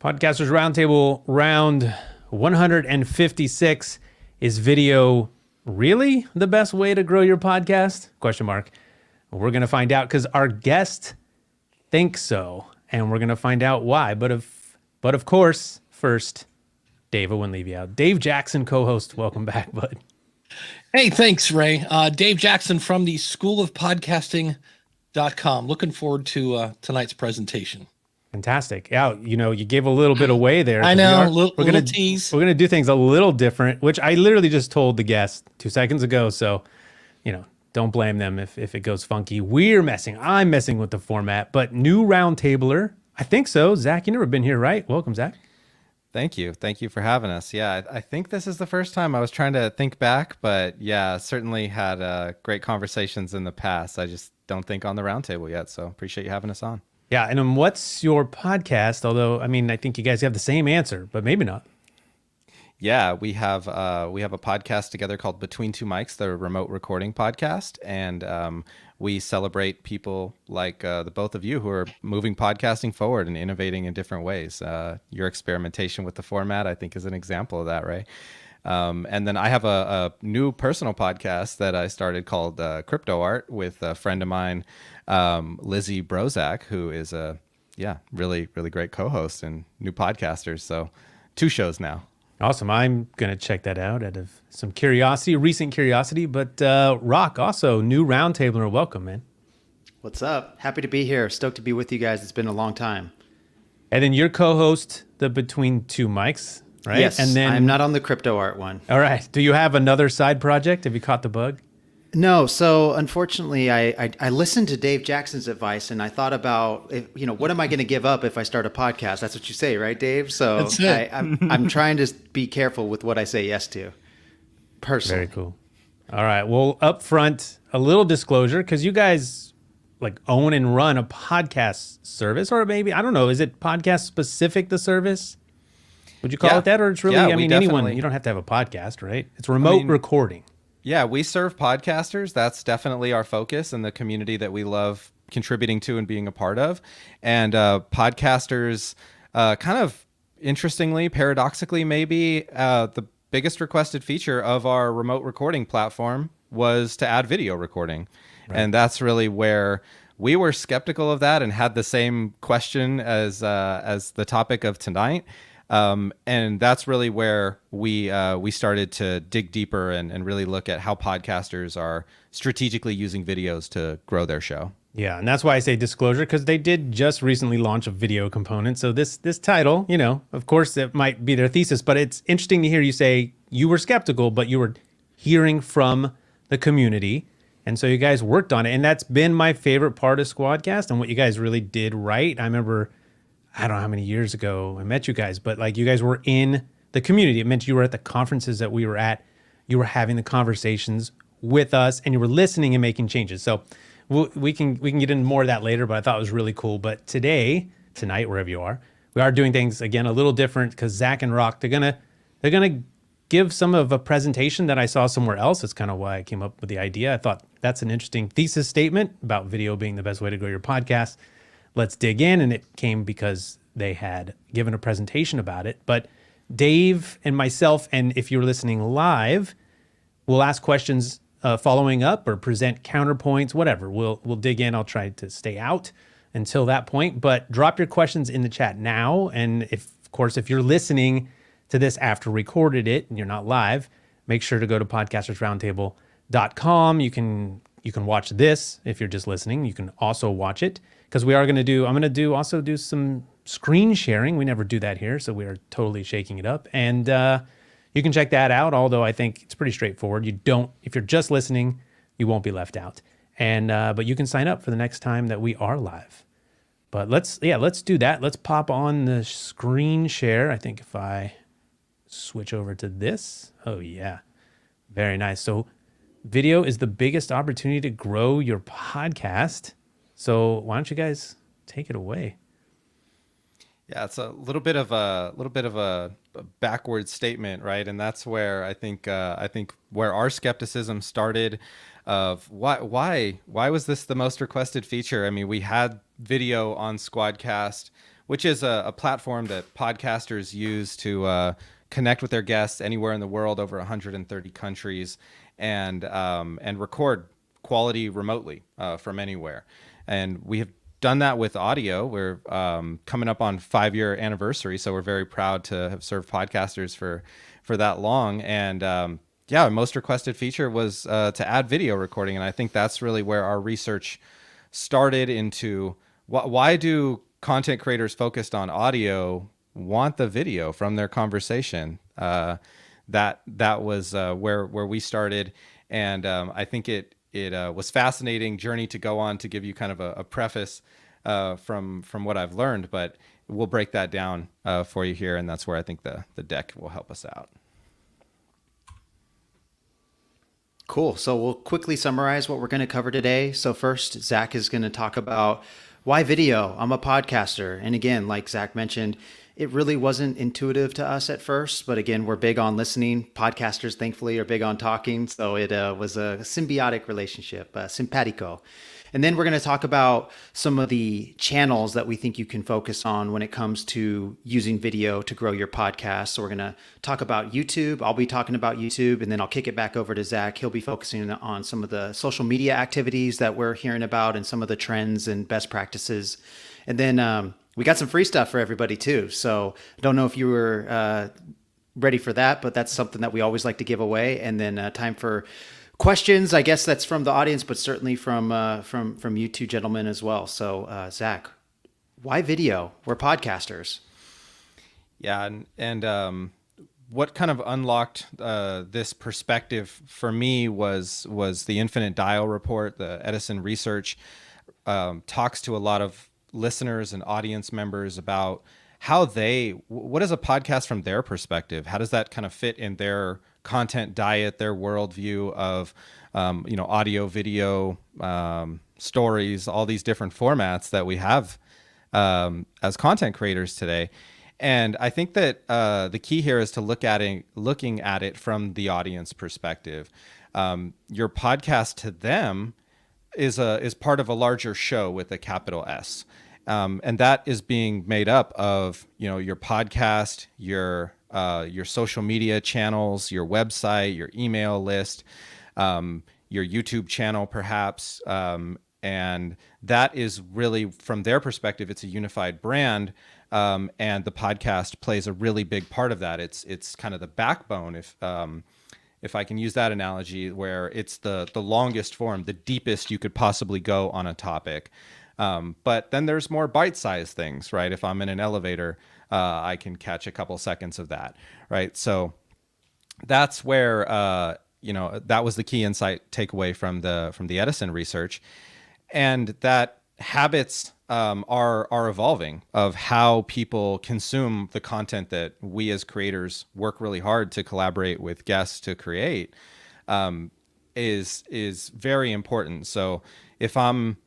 Podcasters Roundtable round 156. Is video really the best way to grow your podcast? Question mark. We're going to find out because our guest thinks so, and we're going to find out why. But of course, first, Dave, I wouldn't leave you out. Dave Jackson, co-host. Welcome back, bud. Hey, thanks, Ray. Dave Jackson from the schoolofpodcasting.com. Looking forward to tonight's presentation. Fantastic. Yeah, you gave a little bit away there. I know, we're gonna tease. We're going to do things a little different, which I literally just told the guest 2 seconds ago. So, don't blame them if it goes funky. I'm messing with the format, but new roundtabler. I think so. Zach, you never been here, right? Welcome, Zach. Thank you. Thank you for having us. Yeah, I think this is the first time. I was trying to think back, but yeah, certainly had great conversations in the past. I just don't think on the roundtable yet. So appreciate you having us on. Yeah, and what's your podcast? Although, I think you guys have the same answer, but maybe not. Yeah, we have a podcast together called Between Two Mics, the remote recording podcast, and we celebrate people like the both of you who are moving podcasting forward and innovating in different ways. Your experimentation with the format, I think, is an example of that, Ray. And then I have a new personal podcast that I started called Crypto Art with a friend of mine, Lizzie Brozak, who is a really, really great co-host and new podcaster. So 2 shows now. Awesome. I'm going to check that out out of some curiosity, recent curiosity. But Rock, also new roundtabler. Welcome, man. What's up? Happy to be here. Stoked to be with you guys. It's been a long time. And then your co-host, the Between Two Mics, right? Yes, and then I'm not on the crypto art one. All right. Do you have another side project? Have you caught the bug? No. So unfortunately, I listened to Dave Jackson's advice and I thought about, what am I going to give up if I start a podcast? That's what you say, right, Dave? So that's it. I'm trying to be careful with what I say yes to. Personally. Very cool. All right. Well, up front, a little disclosure, because you guys own and run a podcast service, or maybe, I don't know, is it podcast specific, the service? Would you call it that? Or it's really, anyone, you don't have to have a podcast, right? It's remote recording. Yeah, we serve podcasters. That's definitely our focus and the community that we love contributing to and being a part of. And podcasters, kind of interestingly, paradoxically, maybe the biggest requested feature of our remote recording platform was to add video recording. Right. And that's really where we were skeptical of that and had the same question as the topic of tonight. And that's really where we started to dig deeper and really look at how podcasters are strategically using videos to grow their show. Yeah, and that's why I say disclosure, because they did just recently launch a video component. So this title, of course, it might be their thesis, but it's interesting to hear you say you were skeptical, but you were hearing from the community. And so you guys worked on it. And that's been my favorite part of Squadcast and what you guys really did right. I remember, I don't know how many years ago I met you guys, but you guys were in the community. It meant you were at the conferences that we were at. You were having the conversations with us and you were listening and making changes. So we can get into more of that later, but I thought it was really cool. But tonight, wherever you are, we are doing things again a little different because Zach and Rock, they're gonna give some of a presentation that I saw somewhere else. That's kind of why I came up with the idea. I thought that's an interesting thesis statement about video being the best way to grow your podcast. Let's dig in. And it came because they had given a presentation about it. But Dave and myself, and if you're listening live, we'll ask questions following up or present counterpoints, whatever. We'll dig in. I'll try to stay out until that point. But drop your questions in the chat now. And of course, if you're listening to this after recorded it and you're not live, make sure to go to podcastersroundtable.com. You can watch this if you're just listening. You can also watch it because I'm going to do some screen sharing. We never do that here, so we are totally shaking it up. And you can check that out, although I think it's pretty straightforward. If you're just listening, you won't be left out. And but you can sign up for the next time that we are live. But let's do that. Let's pop on the screen share. I think if I switch over to this. Oh yeah. Very nice. So video is the biggest opportunity to grow your podcast. So why don't you guys take it away? Yeah, it's a little bit of a backward statement, right? And that's where I think where our skepticism started of why was this the most requested feature? I mean, we had video on Squadcast. which is a platform that podcasters use to connect with their guests anywhere in the world, over 130 countries, and record quality remotely from anywhere. And we have done that with audio. We're coming up on 5-year anniversary, so we're very proud to have served podcasters for that long. And our most requested feature was to add video recording, and I think that's really where our research started into why do content creators focused on audio want the video from their conversation. That was where we started, and I think it was fascinating journey to go on to give you kind of a preface from what I've learned, but we'll break that down for you here, and that's where I think the deck will help us out. Cool. So we'll quickly summarize what we're going to cover today. So first, Zach is going to talk about why video. I'm a podcaster. And again, like Zach mentioned, it really wasn't intuitive to us at first. But again, we're big on listening. Podcasters, thankfully, are big on talking. So it was a symbiotic relationship, simpatico. And then we're going to talk about some of the channels that we think you can focus on when it comes to using video to grow your podcast. So we're going to talk about YouTube. I'll be talking about YouTube, and then I'll kick it back over to Zach. He'll be focusing on some of the social media activities that we're hearing about and some of the trends and best practices. And then we got some free stuff for everybody too. So I don't know if you were ready for that, but that's something that we always like to give away. And then time for questions. I guess that's from the audience, but certainly from you two gentlemen as well. So Zach, why video? We're podcasters. Yeah, and what kind of unlocked this perspective for me was the Infinite Dial report. The Edison research talks to a lot of listeners and audience members about what is a podcast from their perspective? How does that kind of fit in their content diet, their worldview of, audio, video, stories, all these different formats that we have as content creators today. And I think that the key here is to looking at it from the audience perspective. Your podcast to them is part of a larger show with a capital S. And that is being made up of, your podcast, your social media channels, your website, your email list, your YouTube channel, perhaps. And that is really, from their perspective, it's a unified brand. And the podcast plays a really big part of that. It's kind of the backbone, if I can use that analogy, where it's the longest form, the deepest you could possibly go on a topic. But then there's more bite-sized things, right? If I'm in an elevator, I can catch a couple seconds of that, right? So that's where, that was the key insight takeaway from the Edison research, and that habits are evolving of how people consume the content that we as creators work really hard to collaborate with guests to create, is very important. So if I'm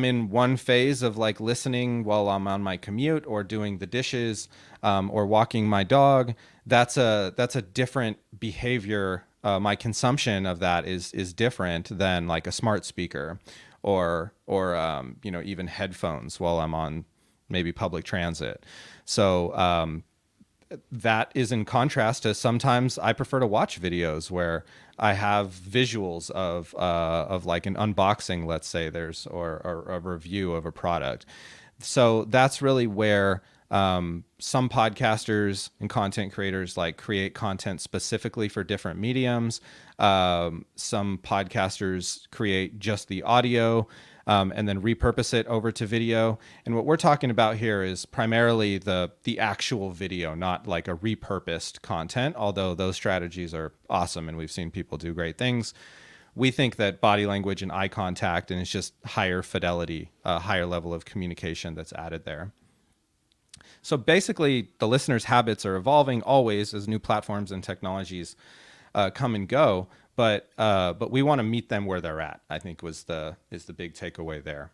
in one phase of like listening while I'm on my commute or doing the dishes, or walking my dog, that's a different behavior. My consumption of that is different than like a smart speaker or even headphones while I'm on maybe public transit. So that is in contrast to sometimes I prefer to watch videos where I have visuals of like an unboxing, let's say or a review of a product. So that's really where some podcasters and content creators like create content specifically for different mediums. Some podcasters create just the audio, and then repurpose it over to video. And what we're talking about here is primarily the actual video, not like a repurposed content, although those strategies are awesome and we've seen people do great things. We think that body language and eye contact, and it's just higher fidelity, a higher level of communication that's added there. So basically, the listener's habits are evolving always as new platforms and technologies come and go. But we want to meet them where they're at, I think is the big takeaway there.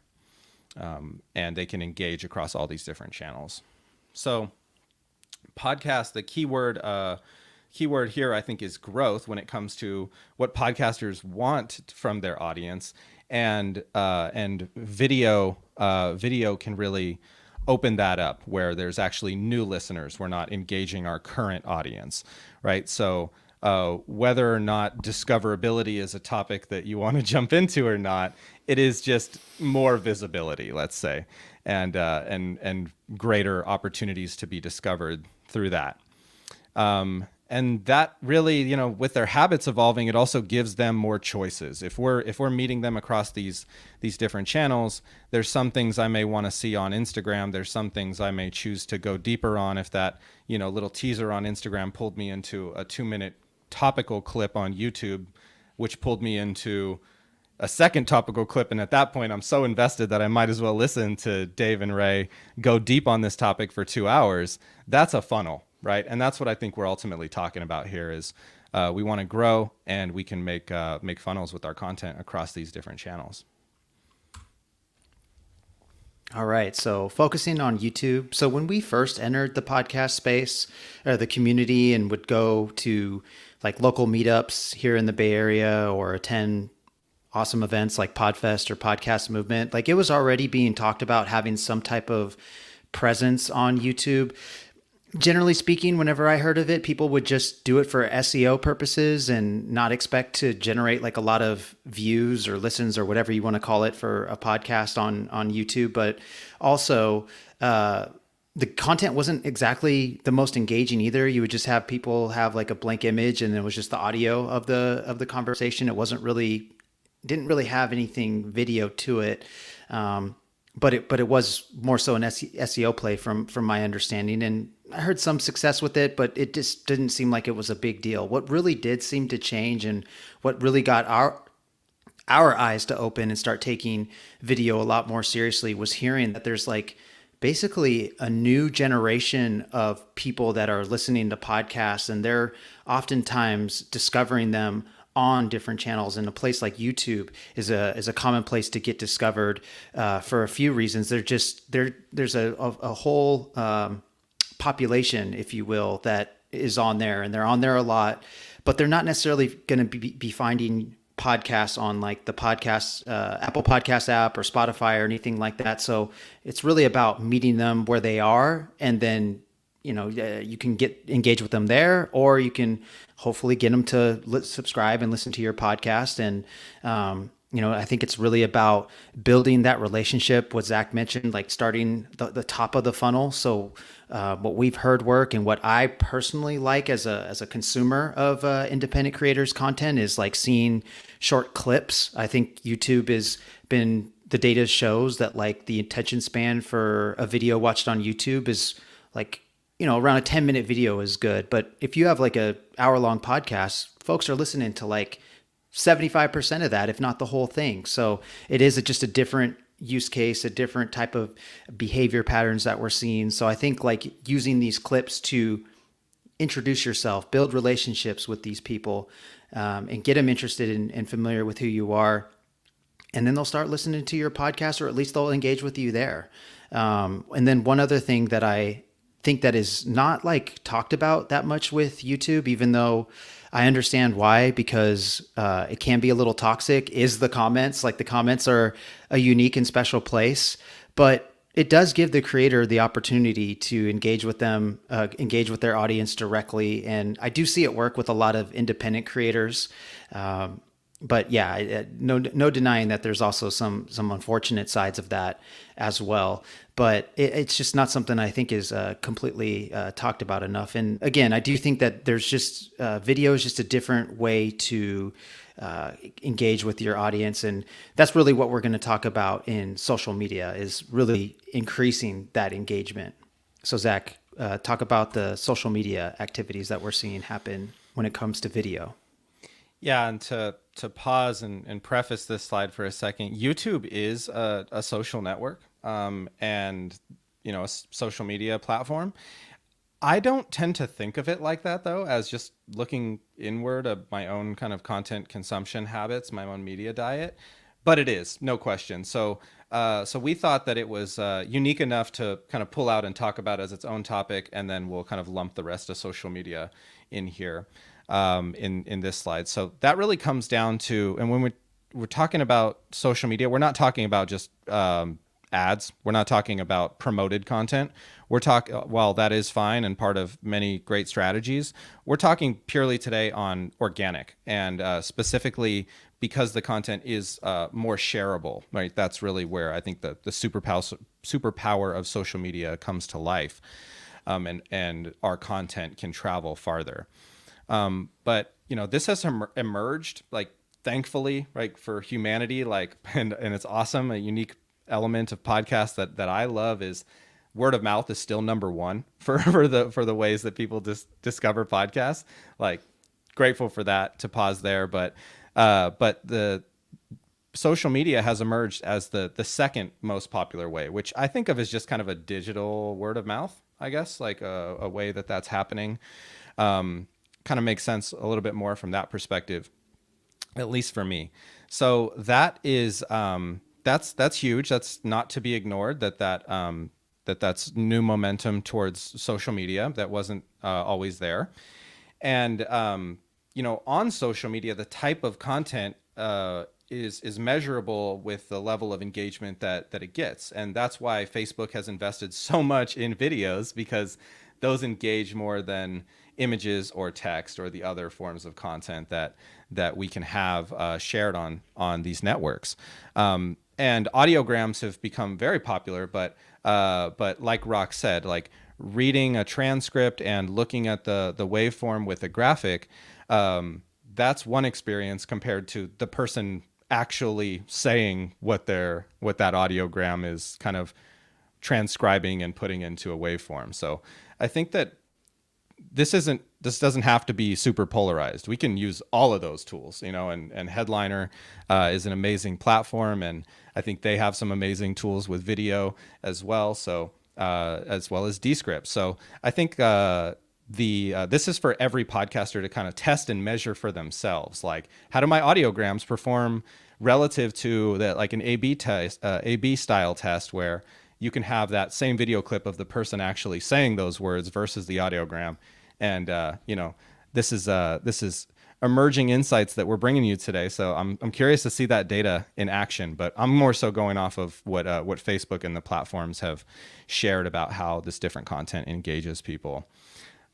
And they can engage across all these different channels. So podcast, the keyword here, I think, is growth when it comes to what podcasters want from their audience. And video can really open that up where there's actually new listeners. We're not engaging our current audience, right? So whether or not discoverability is a topic that you want to jump into or not, it is just more visibility, let's say, and greater opportunities to be discovered through that. And that really, with their habits evolving, it also gives them more choices. If we're meeting them across these different channels, there's some things I may want to see on Instagram. There's some things I may choose to go deeper on. If that, little teaser on Instagram pulled me into a 2-minute topical clip on YouTube, which pulled me into a second topical clip. And at that point, I'm so invested that I might as well listen to Dave and Ray go deep on this topic for 2 hours. That's a funnel. Right. And that's what I think we're ultimately talking about here is we want to grow and we can make funnels with our content across these different channels. All right. So focusing on YouTube. So when we first entered the podcast space or the community and would go to like local meetups here in the Bay Area or attend awesome events like Podfest or Podcast Movement, like it was already being talked about having some type of presence on YouTube. Generally speaking, whenever I heard of it, people would just do it for SEO purposes and not expect to generate like a lot of views or listens or whatever you want to call it for a podcast on YouTube. But also, the content wasn't exactly the most engaging either. You would just have people have like a blank image and it was just the audio of the conversation. It didn't really have anything video to it. But it was more so an SEO play from my understanding, and I heard some success with it, but it just didn't seem like it was a big deal. What really did seem to change, and what really got our eyes to open and start taking video a lot more seriously, was hearing that there's like basically a new generation of people that are listening to podcasts, and they're oftentimes discovering them on different channels. And a place like YouTube is a common place to get discovered for a few reasons. There's a whole population, if you will, that is on there, and they're on there a lot, but they're not necessarily going to be finding podcasts on like the podcast Apple Podcast app or Spotify or anything like that. So it's really about meeting them where they are, and then you can engage with them there, or you can hopefully get them to subscribe and listen to your podcast. And, I think it's really about building that relationship, what Zach mentioned, like starting the top of the funnel. So what we've heard work, and what I personally like as a consumer of independent creators content, is like seeing short clips. I think YouTube the data shows that like the attention span for a video watched on YouTube is like, around a 10-minute video is good. But if you have like a hour-long podcast, folks are listening to like 75% of that, if not the whole thing. So it is just a different use case, a different type of behavior patterns that we're seeing. So I think like using these clips to introduce yourself, build relationships with these people, and get them interested and familiar with who you are. And then they'll start listening to your podcast, or at least they'll engage with you there. And then one other thing that I think that is not like talked about that much with YouTube, even though I understand why, because it can be a little toxic, is the comments. Like the comments are a unique and special place, but it does give the creator the opportunity to engage with them, engage with their audience directly. And I do see it work with a lot of independent creators. But yeah, no denying that there's also some unfortunate sides of that as well. But it's just not something I think is completely talked about enough. And again, I do think that there's just video is just a different way to engage with your audience. And that's really what we're going to talk about in social media, is really increasing that engagement. So Zach, talk about the social media activities that we're seeing happen when it comes to video. Yeah, and to pause and preface this slide for a second, YouTube is a social network and a social media platform. I don't tend to think of it like that, though, as just looking inward of my own kind of content consumption habits, my own media diet. But it is, no question. So we thought that it was unique enough to kind of pull out and talk about as its own topic, and then we'll kind of lump the rest of social media in here. In this slide. So that really comes down to, and when we're talking about social media, we're not talking about just ads. We're not talking about promoted content. We're talking, while that is fine and part of many great strategies, we're talking purely today on organic, and specifically because the content is more shareable, right? That's really where I think the superpower of social media comes to life, and our content can travel farther. But this has emerged, like, thankfully, right, for humanity, like, and it's awesome. A unique element of podcasts that I love is word of mouth is still number one for the ways that people discover podcasts. Like, grateful for that. To pause there, but the social media has emerged as the second most popular way, which I think of as just kind of a digital word of mouth, I guess, like a way that's happening. Kind of makes sense a little bit more from that perspective, at least for me. So that is that's huge. That's not to be ignored. That's new momentum towards social media that wasn't always there. And on social media, the type of content is measurable with the level of engagement that it gets, and that's why Facebook has invested so much in videos, because those engage more than images or text or the other forms of content that we can have shared on these networks. And audiograms have become very popular, but like Rock said, like reading a transcript and looking at the waveform with a graphic, that's one experience compared to the person actually saying what that audiogram is kind of transcribing and putting into a waveform. So I think that this doesn't have to be super polarized. We can use all of those tools, and Headliner is an amazing platform, and I think they have some amazing tools with video as well. So as well as Descript. So I think this is for every podcaster to kind of test and measure for themselves. Like, how do my audiograms perform relative to an A/B test, A/B style test, where you can have that same video clip of the person actually saying those words versus the audiogram. And this is emerging insights that we're bringing you today. So I'm curious to see that data in action, but I'm more so going off of what Facebook and the platforms have shared about how this different content engages people.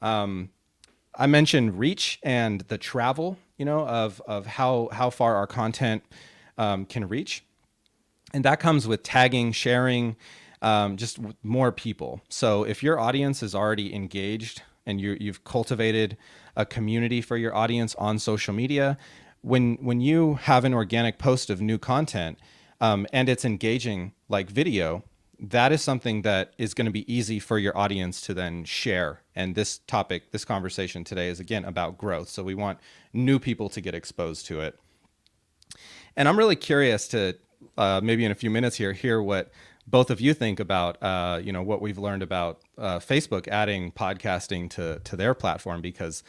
I mentioned reach and the travel, of how far our content can reach. And that comes with tagging, sharing, just more people. So if your audience is already engaged and you've cultivated a community for your audience on social media, when you have an organic post of new content, and it's engaging like video, that is something that is going to be easy for your audience to then share. And this conversation today is, again, about growth. So we want new people to get exposed to it. And I'm really curious to maybe in a few minutes here hear what both of you think about what we've learned about Facebook adding podcasting to their platform, because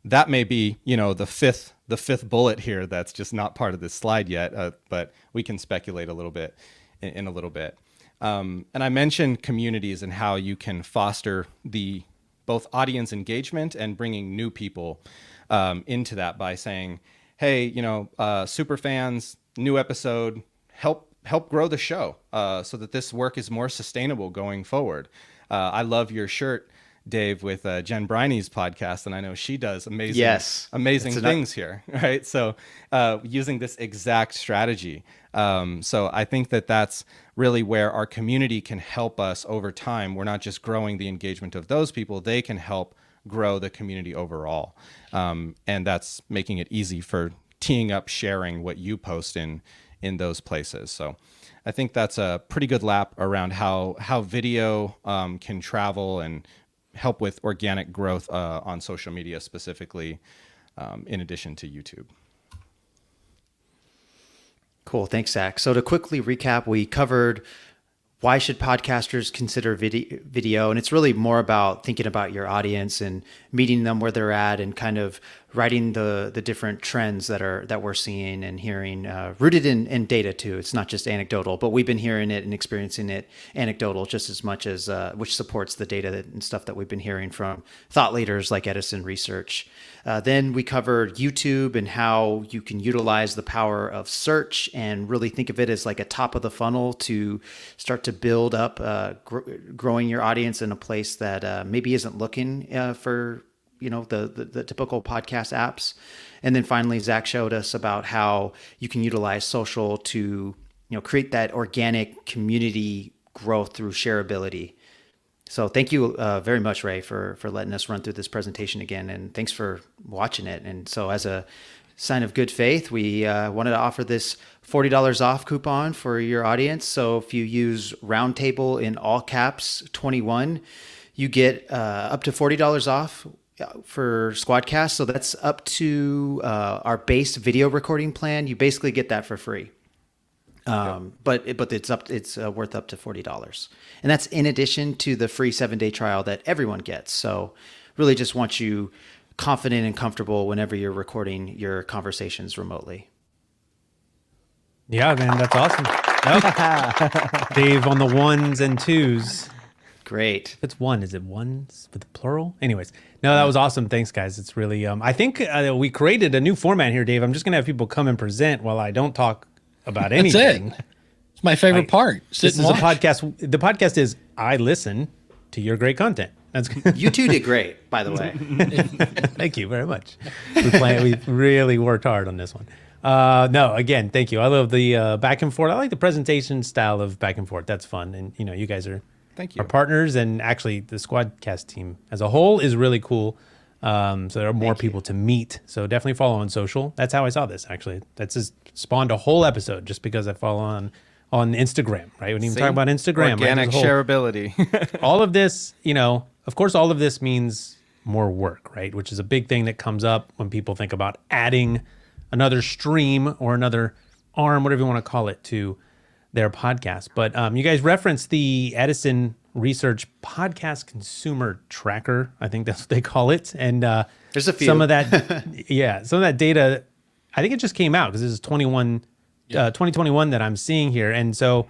that may be the fifth bullet here that's just not part of this slide yet, but we can speculate a little bit in a little bit. And I mentioned communities and how you can foster the both audience engagement and bringing new people into that by saying, hey, super fans, new episode, help grow the show so that this work is more sustainable going forward. I love your shirt, Dave, with Jen Briney's podcast, and I know she does amazing things here, right? So using this exact strategy. So I think that's really where our community can help us over time. We're not just growing the engagement of those people, they can help grow the community overall. And that's making it easy for teeing up, sharing what you post in those places. So I think that's a pretty good lap around how video can travel and help with organic growth on social media specifically, in addition to YouTube. Cool. Thanks, Zach. So to quickly recap, we covered why should podcasters consider video? And it's really more about thinking about your audience and meeting them where they're at, and kind of writing the different trends that we're seeing and hearing, rooted in data too. It's not just anecdotal, but we've been hearing it and experiencing it anecdotal just as much as, which supports the data and stuff that we've been hearing from thought leaders like Edison Research. Then we covered YouTube and how you can utilize the power of search and really think of it as like a top of the funnel to start to build up, growing your audience in a place that maybe isn't looking for the typical podcast apps. And then finally, Zach showed us about how you can utilize social to create that organic community growth through shareability. So thank you very much, Ray, for letting us run through this presentation again, and thanks for watching it. And so as a sign of good faith, we wanted to offer this $40 off coupon for your audience. So if you use Roundtable in all caps 21, you get up to $40 off for Squadcast. So that's up to our base video recording plan. You basically get that for free. But it's worth up to $40, and that's in addition to the free 7-day trial that everyone gets. So really just want you confident and comfortable whenever you're recording your conversations remotely. Yeah, man, that's awesome. Yep. Dave on the ones and twos. Great. If it's one, is it ones with the plural? Anyways, no, that was awesome. Thanks, guys. It's really, I think we created a new format here, Dave. I'm just going to have people come and present while I don't talk about anything. That's it. It's my favorite part. This is a podcast. The podcast is I listen to your great content. That's You two did great, by the way. Thank you very much. We really worked hard on this one. No, again, thank you. I love the back and forth. I like the presentation style of back and forth. That's fun. And you guys are our partners, and actually the Squadcast team as a whole is really cool. So there are more people to meet. So definitely follow on social. That's how I saw this, actually. That's just spawned a whole episode just because I follow on Instagram, right? We didn't even talk about Instagram. Organic shareability. All of this, of course, all of this means more work, right? Which is a big thing that comes up when people think about adding another stream or another arm, whatever you want to call it, to their podcast. But you guys referenced the Edison Research Podcast Consumer Tracker. I think that's what they call it. And there's a few. Some of that, some of that data, I think it just came out because this is 2021 that I'm seeing here. And so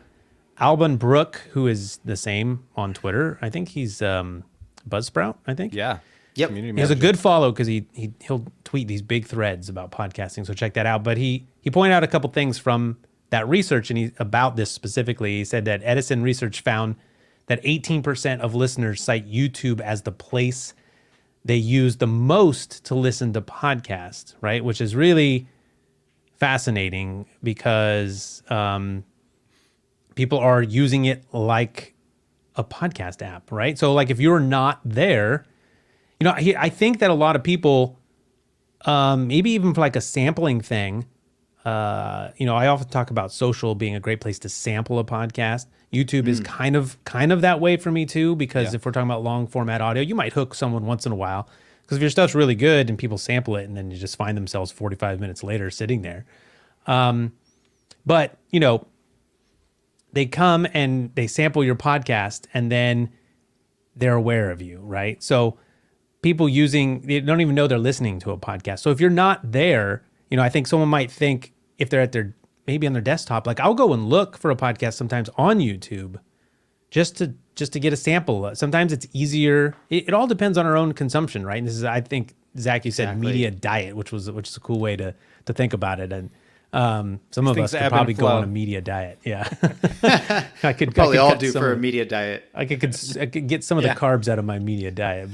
Alban Brook, who is the same on Twitter, I think he's Buzzsprout, I think. Yeah. Yep. He has a good follow because he'll tweet these big threads about podcasting. So check that out. But he pointed out a couple things from that research, and about this specifically. He said that Edison Research found that 18% of listeners cite YouTube as the place they use the most to listen to podcasts, right? Which is really fascinating because people are using it like a podcast app, right? So like if you're not there, I think that a lot of people, maybe even for like a sampling thing, I often talk about social being a great place to sample a podcast. YouTube is kind of that way for me too, because if we're talking about long format audio, you might hook someone once in a while, because if your stuff's really good and people sample it and then you just find themselves 45 minutes later sitting there. But they come and they sample your podcast and then they're aware of you, right? So people they don't even know they're listening to a podcast. So if you're not there, I think someone might think, if they're maybe on their desktop, like I'll go and look for a podcast sometimes on YouTube just to get a sample. Sometimes it's easier. It all depends on our own consumption, right? And this is, I think, Zach, you said media diet, which is a cool way to think about it. And some of us could probably go on a media diet. Yeah. I could probably all do for a media diet. I could get some of the carbs out of my media diet,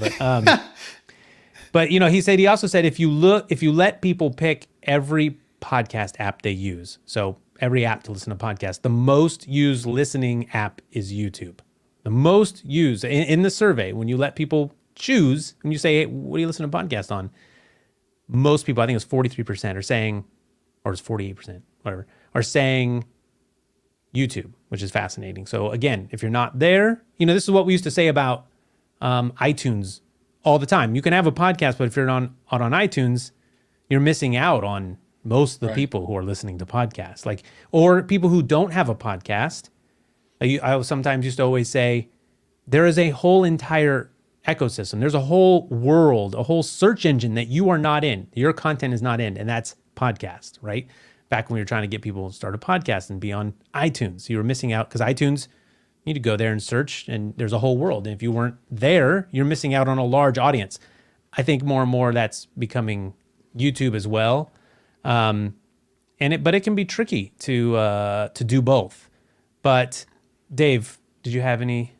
but he also said if you let people pick every podcast app they use, so every app to listen to podcasts, the most used listening app is YouTube. The most used in the survey, when you let people choose, when you say, hey, what do you listen to podcasts on? Most people, I think it was 43%, are saying, or it's 48%, whatever, are saying YouTube, which is fascinating. So again, if you're not there, this is what we used to say about iTunes all the time. You can have a podcast, but if you're not on iTunes, you're missing out on most of the people who are listening to podcasts, or people who don't have a podcast, I sometimes used to always say, there is a whole entire ecosystem. There's a whole world, a whole search engine that you are not in. Your content is not in, and that's podcast, right? Back when we were trying to get people to start a podcast and be on iTunes, you were missing out because iTunes, you need to go there and search, and there's a whole world. And if you weren't there, you're missing out on a large audience. I think more and more that's becoming YouTube as well. But it can be tricky to do both. But Dave, did you have any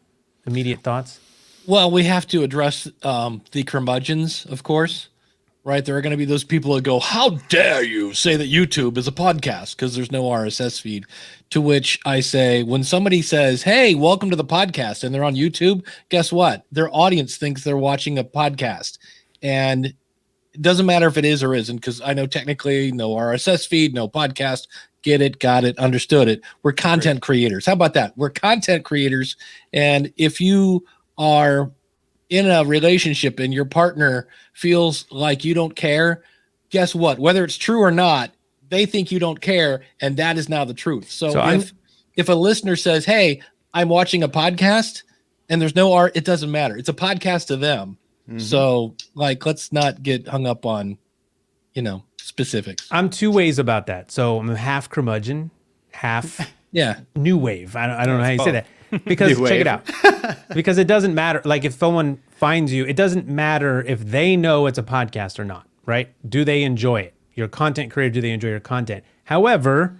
immediate thoughts? Well, we have to address the curmudgeons, of course, right? There are going to be those people that go, how dare you say that YouTube is a podcast because there's no RSS feed. To which I say, when somebody says, hey, welcome to the podcast, and they're on YouTube, guess what? Their audience thinks they're watching a podcast. And it doesn't matter if it is or isn't, because I know technically no RSS feed, no podcast. Get it, got it, understood it. We're content creators. How about that? We're content creators. And if you are in a relationship and your partner feels like you don't care, guess what? Whether it's true or not, they think you don't care, and that is now the truth. So if a listener says, hey, I'm watching a podcast and there's no art, it doesn't matter. It's a podcast to them. Mm-hmm. So let's not get hung up on, specifics. I'm two ways about that. So I'm half curmudgeon, half new wave. I don't know how you say that. Because check it out. Because it doesn't matter. Like if someone finds you, it doesn't matter if they know it's a podcast or not, right? Do they enjoy it? Your content creator, do they enjoy your content? However,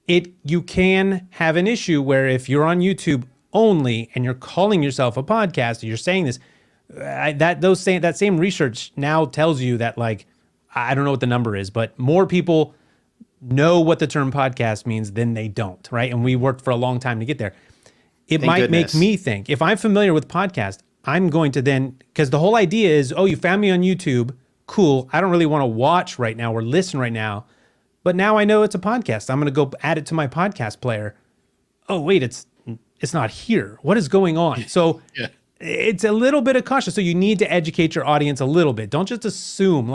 you can have an issue where if you're on YouTube only and you're calling yourself a podcast, you're saying this, that same research now tells you that I don't know what the number is, but more people know what the term podcast means than they don't, right? And we worked for a long time to get there. It might make me think, if I'm familiar with podcast, I'm going to then, because the whole idea is, oh, you found me on YouTube, cool. I don't really want to watch right now or listen right now, but now I know it's a podcast. I'm going to go add it to my podcast player. Oh, wait, it's not here. What is going on? So it's a little bit of caution. So you need to educate your audience a little bit. Don't just assume,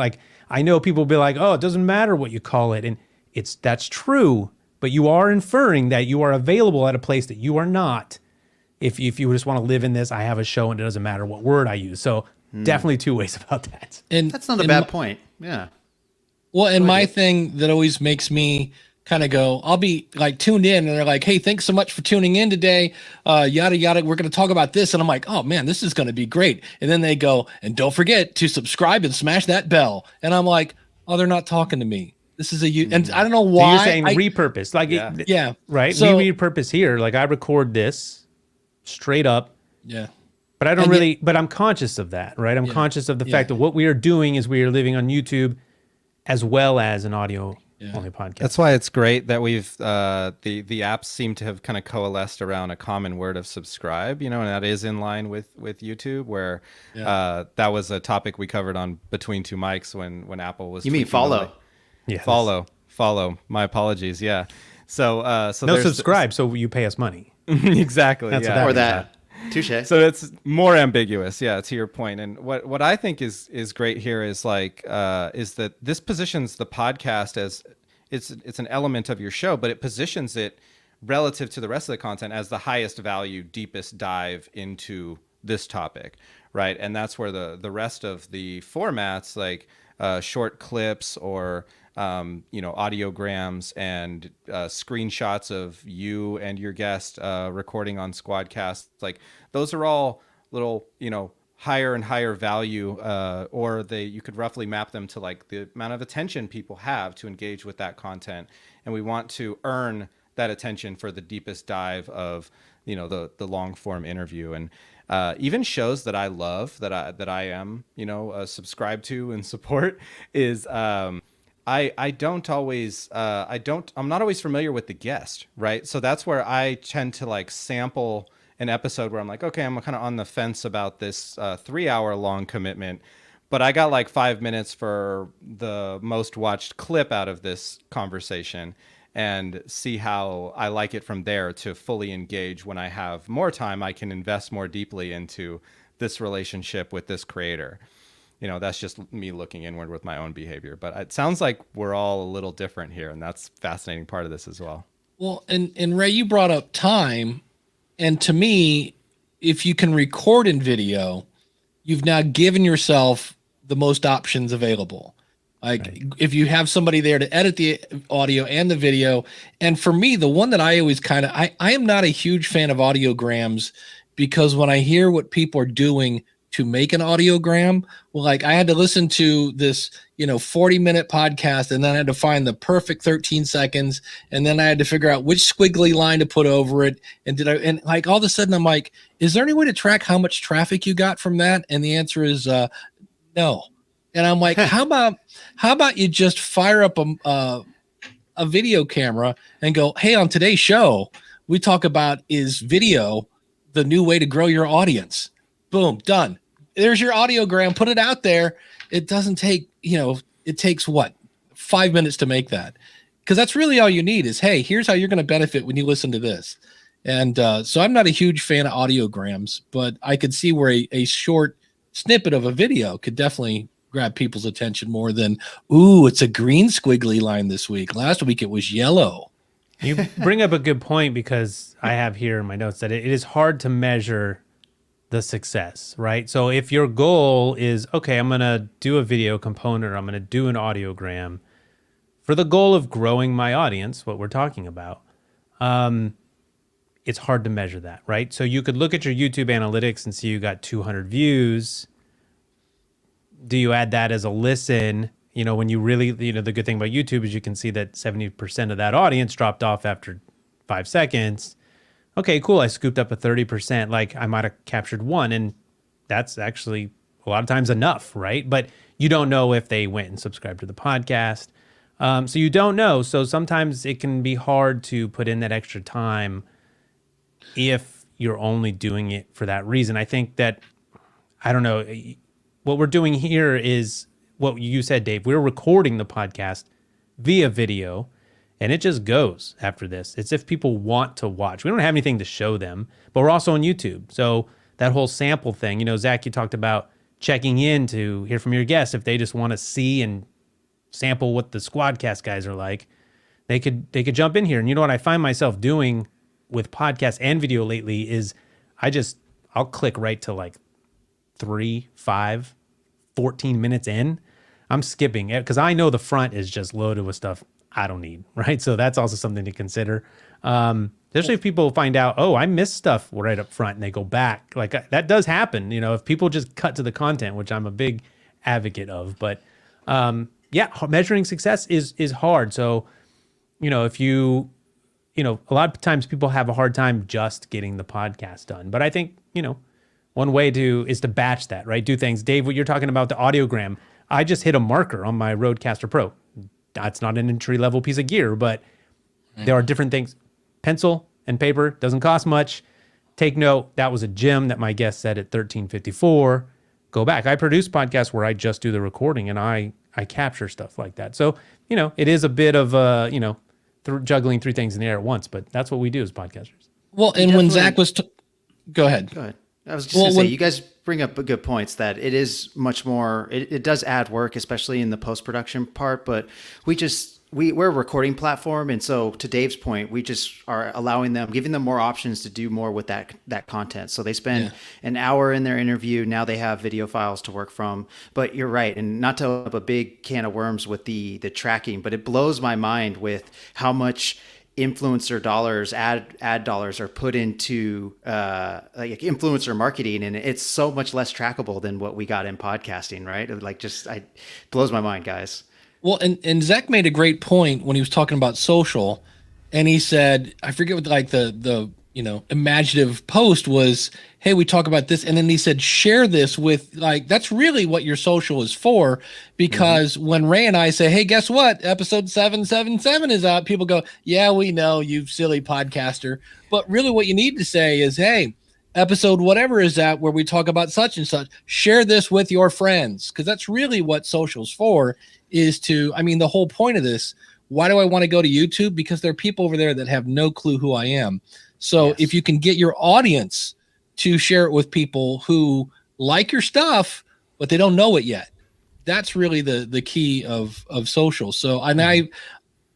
I know people will be like, oh, it doesn't matter what you call it. And that's true, but you are inferring that you are available at a place that you are not. If you just want to live in this, I have a show and it doesn't matter what word I use. So definitely two ways about that. And that's not a bad point. Yeah. Well, and my thing that always makes me kind of go, I'll be tuned in and they're like, hey, thanks so much for tuning in today. Yada, yada. We're going to talk about this. And I'm like, oh man, this is going to be great. And then they go, and don't forget to subscribe and smash that bell. And I'm like, oh, they're not talking to me. This is and I don't know why. So you're saying repurpose. Right. So, we repurpose here. I record this straight up. Yeah. But I don't but I'm conscious of that, right? I'm conscious of the fact that what we are doing is we are living on YouTube as well as an audio only podcast. That's why it's great that we've the apps seem to have kind of coalesced around a common word of subscribe, and that is in line with YouTube, where that was a topic we covered on Between Two Mics when Apple was. You mean follow? Yeah. Follow. My apologies. Yeah. So no subscribe, so you pay us money. Exactly. That's yeah. what Or that. Touche. So it's more ambiguous, to your point. And what I think is great here is is that this positions the podcast as it's an element of your show, but it positions it relative to the rest of the content as the highest value, deepest dive into this topic, right? And that's where the rest of the formats short clips or audiograms and screenshots of you and your guest recording on Squadcast, those are all little, higher and higher value, or you could roughly map them to the amount of attention people have to engage with that content. And we want to earn that attention for the deepest dive of, the long form interview. And even shows that I love, that I am, subscribed to and support is, I'm not always familiar with the guest, right? So that's where I tend to sample an episode where I'm okay, I'm kind of on the fence about this 3-hour long commitment, but I got 5 minutes for the most watched clip out of this conversation and see how I like it from there to fully engage. When I have more time, I can invest more deeply into this relationship with this creator. That's just me looking inward with my own behavior, but it sounds like we're all a little different here. And that's a fascinating part of this as well. Well, and Ray, you brought up time. And to me, if you can record in video, you've now given yourself the most options available. Like Right. if you have somebody there to edit the audio and the video. And for me, the one that I always I am not a huge fan of audiograms, because when I hear what people are doing to make an audiogram, well, like I had to listen to this, 40-minute podcast, and then I had to find the perfect 13 seconds. And then I had to figure out which squiggly line to put over it. And like all of a sudden I'm like, is there any way to track how much traffic you got from that? And the answer is no. And I'm like, how about you just fire up a video camera and go, hey, on today's show, we talk about, is video the new way to grow your audience? Boom, done. There's your audiogram. Put it out there. It doesn't take, it takes what, 5 minutes to make that. Because that's really all you need is, hey, here's how you're going to benefit when you listen to this. And so I'm not a huge fan of audiograms, but I could see where a short snippet of a video could definitely grab people's attention more than, ooh, it's a green squiggly line this week. Last week it was yellow. You bring up a good point, because I have here in my notes that it is hard to measure the success, right? So if your goal is, okay, I'm going to do a video component, or I'm going to do an audiogram for the goal of growing my audience, what we're talking about, it's hard to measure that, right? So you could look at your YouTube analytics and see you got 200 views. Do you add that as a listen? When you really, the good thing about YouTube is you can see that 70% of that audience dropped off after 5 seconds. Okay, cool. I scooped up a 30%. Like I might have captured one, and that's actually a lot of times enough, right? But you don't know if they went and subscribed to the podcast. So you don't know. So sometimes it can be hard to put in that extra time if you're only doing it for that reason. I think that, I don't know, what we're doing here is what you said, Dave. We're recording the podcast via video, and it just goes after this. It's if people want to watch. We don't have anything to show them, but we're also on YouTube. So that whole sample thing, Zach, you talked about checking in to hear from your guests. If they just want to see and sample what the Squadcast guys are like, they could jump in here. And you know what I find myself doing with podcasts and video lately is I'll click right to like 3, 5, 14 minutes in. I'm skipping it because I know the front is just loaded with stuff I don't need, right? So that's also something to consider. Especially if people find out, oh, I missed stuff right up front, and they go back. Like that does happen, if people just cut to the content, which I'm a big advocate of. But measuring success is hard. So, if you, a lot of times people have a hard time just getting the podcast done. But I think, one way is to batch that, right? Do things. Dave, what you're talking about, the audiogram, I just hit a marker on my Rodecaster Pro. That's not an entry-level piece of gear, but there are different things. Pencil and paper doesn't cost much. Take note, that was a gem that my guest said at 1354. Go back. I produce podcasts where I just do the recording, and I capture stuff like that. So, it is a bit of, juggling 3 things in the air at once, but that's what we do as podcasters. Well, and when Zach was... Go ahead. Go ahead. I was just going to say, you guys bring up good points that it is much more, it does add work, especially in the post-production part, but we're a recording platform. And so to Dave's point, we just are giving them more options to do more with that content. So they spend an hour in their interview. Now they have video files to work from, but you're right. And not to open up a big can of worms with the tracking, but it blows my mind with how much influencer dollars, ad dollars are put into like influencer marketing, and it's so much less trackable than what we got in podcasting, right? Like blows my mind, guys. Well, and Zach made a great point when he was talking about social, and he said, I forget what like the imaginative post was, hey, we talk about this. And then he said, share this with, like, that's really what your social is for. Because when Ray and I say, hey, guess what? Episode 777 is out. People go, yeah, we know, you silly podcaster. But really what you need to say is, hey, episode whatever is that where we talk about such and such, share this with your friends. Because that's really what social's for, is to, the whole point of this, why do I want to go to YouTube? Because there are people over there that have no clue who I am. So if you can get your audience to share it with people who like your stuff, but they don't know it yet, that's really the key of social. So, and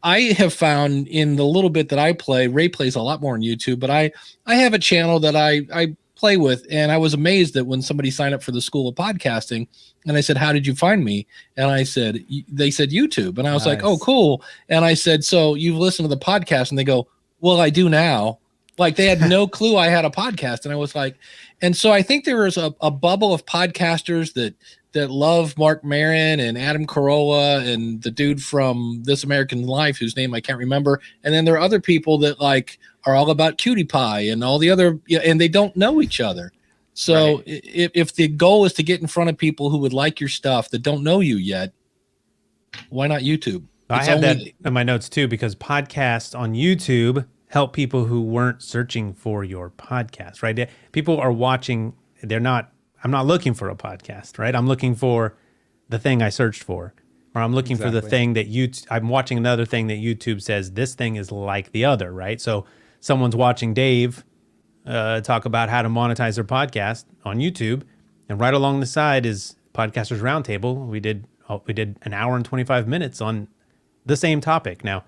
I have found in the little bit that I play, Ray plays a lot more on YouTube, but I have a channel that I play with, and I was amazed that when somebody signed up for the School of Podcasting, and I said, "How did you find me?" And I said, they said YouTube, and I was like, "Oh, cool." And I said, "So you've listened to the podcast?" And they go, "Well, I do now." Like they had no clue I had a podcast, and I was like, and so I think there is a bubble of podcasters that love Mark Maron and Adam Carolla and the dude from This American Life, whose name I can't remember. And then there are other people that like are all about Cutie Pie and all the other, and they don't know each other. So Right. if the goal is to get in front of people who would like your stuff that don't know you yet, why not YouTube? I have that in my notes too, because podcasts on YouTube help people who weren't searching for your podcast, right? People are watching, I'm not looking for a podcast, right? I'm looking for the thing I searched for, or I'm looking for the thing that I'm watching another thing that YouTube says this thing is like the other, right? So someone's watching Dave talk about how to monetize their podcast on YouTube, and right along the side is Podcasters Roundtable. We did an hour and 25 minutes on the same topic. Now,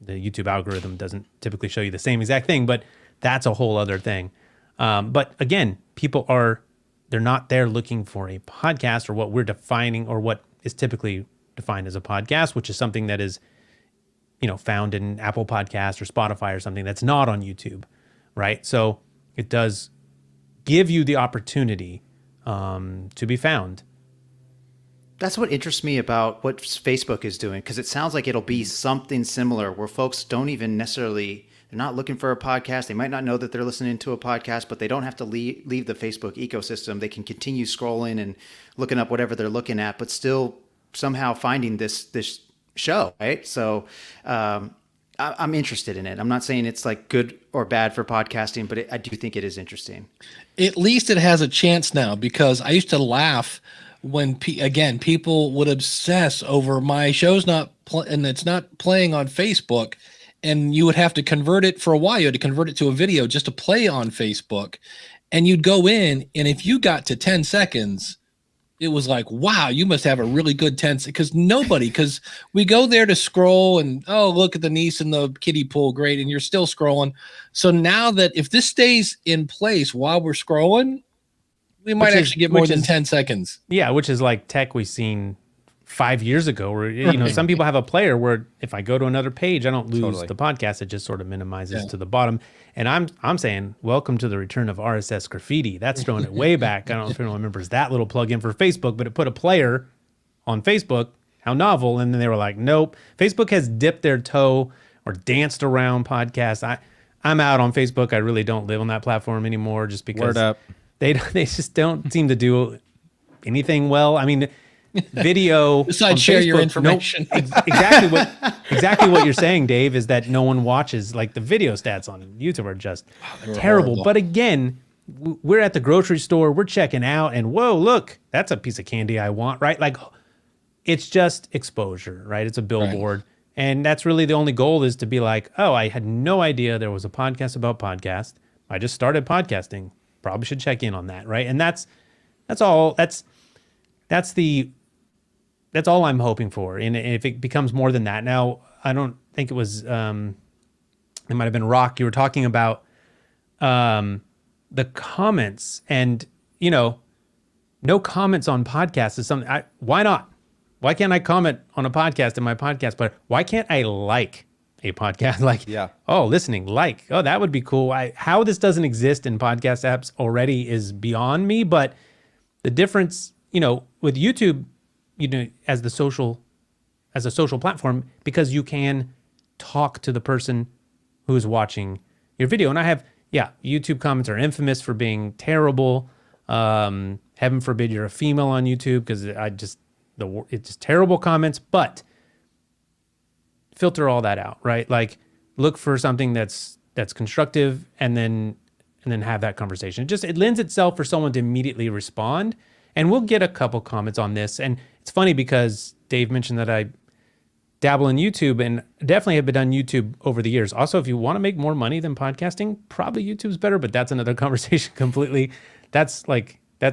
the YouTube algorithm doesn't typically show you the same exact thing, but that's a whole other thing. But again, they're not there looking for a podcast or what we're defining or what is typically defined as a podcast, which is something that is, found in Apple Podcasts or Spotify or something that's not on YouTube, right? So it does give you the opportunity to be found. That's what interests me about what Facebook is doing, because it sounds like it'll be something similar where folks don't even necessarily, they're not looking for a podcast. They might not know that they're listening to a podcast, but they don't have to leave the Facebook ecosystem. They can continue scrolling and looking up whatever they're looking at, but still somehow finding this show, right? So I'm interested in it. I'm not saying it's like good or bad for podcasting, but I do think it is interesting. At least it has a chance now, because I used to laugh when people would obsess over my show's and it's not playing on Facebook, and you would have to convert it for a while. You had to convert it to a video just to play on Facebook, and you'd go in, and if you got to 10 seconds, it was like, wow, you must have a really good 10 seconds, because we go there to scroll and, oh, look at the niece in the kiddie pool, great, and you're still scrolling. So now that if this stays in place while we're scrolling, we might actually get more than 10 seconds. Yeah, which is like tech we've seen 5 years ago, where some people have a player where if I go to another page, I don't lose the podcast. It just sort of minimizes to the bottom. And I'm saying, welcome to the return of RSS graffiti. That's throwing it way back. I don't know if anyone remembers that little plugin for Facebook, but it put a player on Facebook. How novel. And then they were like, nope. Facebook has dipped their toe or danced around podcasts. I'm out on Facebook. I really don't live on that platform anymore, just because Word up. They just don't seem to do anything well. I mean, video besides share your information. Exactly what you're saying, Dave, is that no one watches. Like the video stats on YouTube are just terrible. horrible. But again, we're at the grocery store, we're checking out, and whoa, look, that's a piece of candy I want, right? Like it's just exposure, right? It's a billboard. Right. And that's really the only goal, is to be like, oh, I had no idea there was a podcast about podcast. I just started podcasting. Probably should check in on that, right? And that's all. That's all I'm hoping for. And if it becomes more than that, now I don't think it was. It might have been Rock. You were talking about the comments, and no comments on podcasts is something. Why not? Why can't I comment on a podcast in my podcast? But why can't I like a podcast? Like, listening, oh, that would be cool. How this doesn't exist in podcast apps already is beyond me. But the difference, with YouTube, as a social platform, because you can talk to the person who is watching your video. And YouTube comments are infamous for being terrible. Heaven forbid you're a female on YouTube, because it's just terrible comments. But filter all that out, right? Like look for something that's constructive, and then have that conversation. It lends itself for someone to immediately respond. And we'll get a couple comments on this. And it's funny because Dave mentioned that I dabble in YouTube, and definitely have been done YouTube over the years. Also, if you want to make more money than podcasting, probably YouTube's better, but that's another conversation completely. That's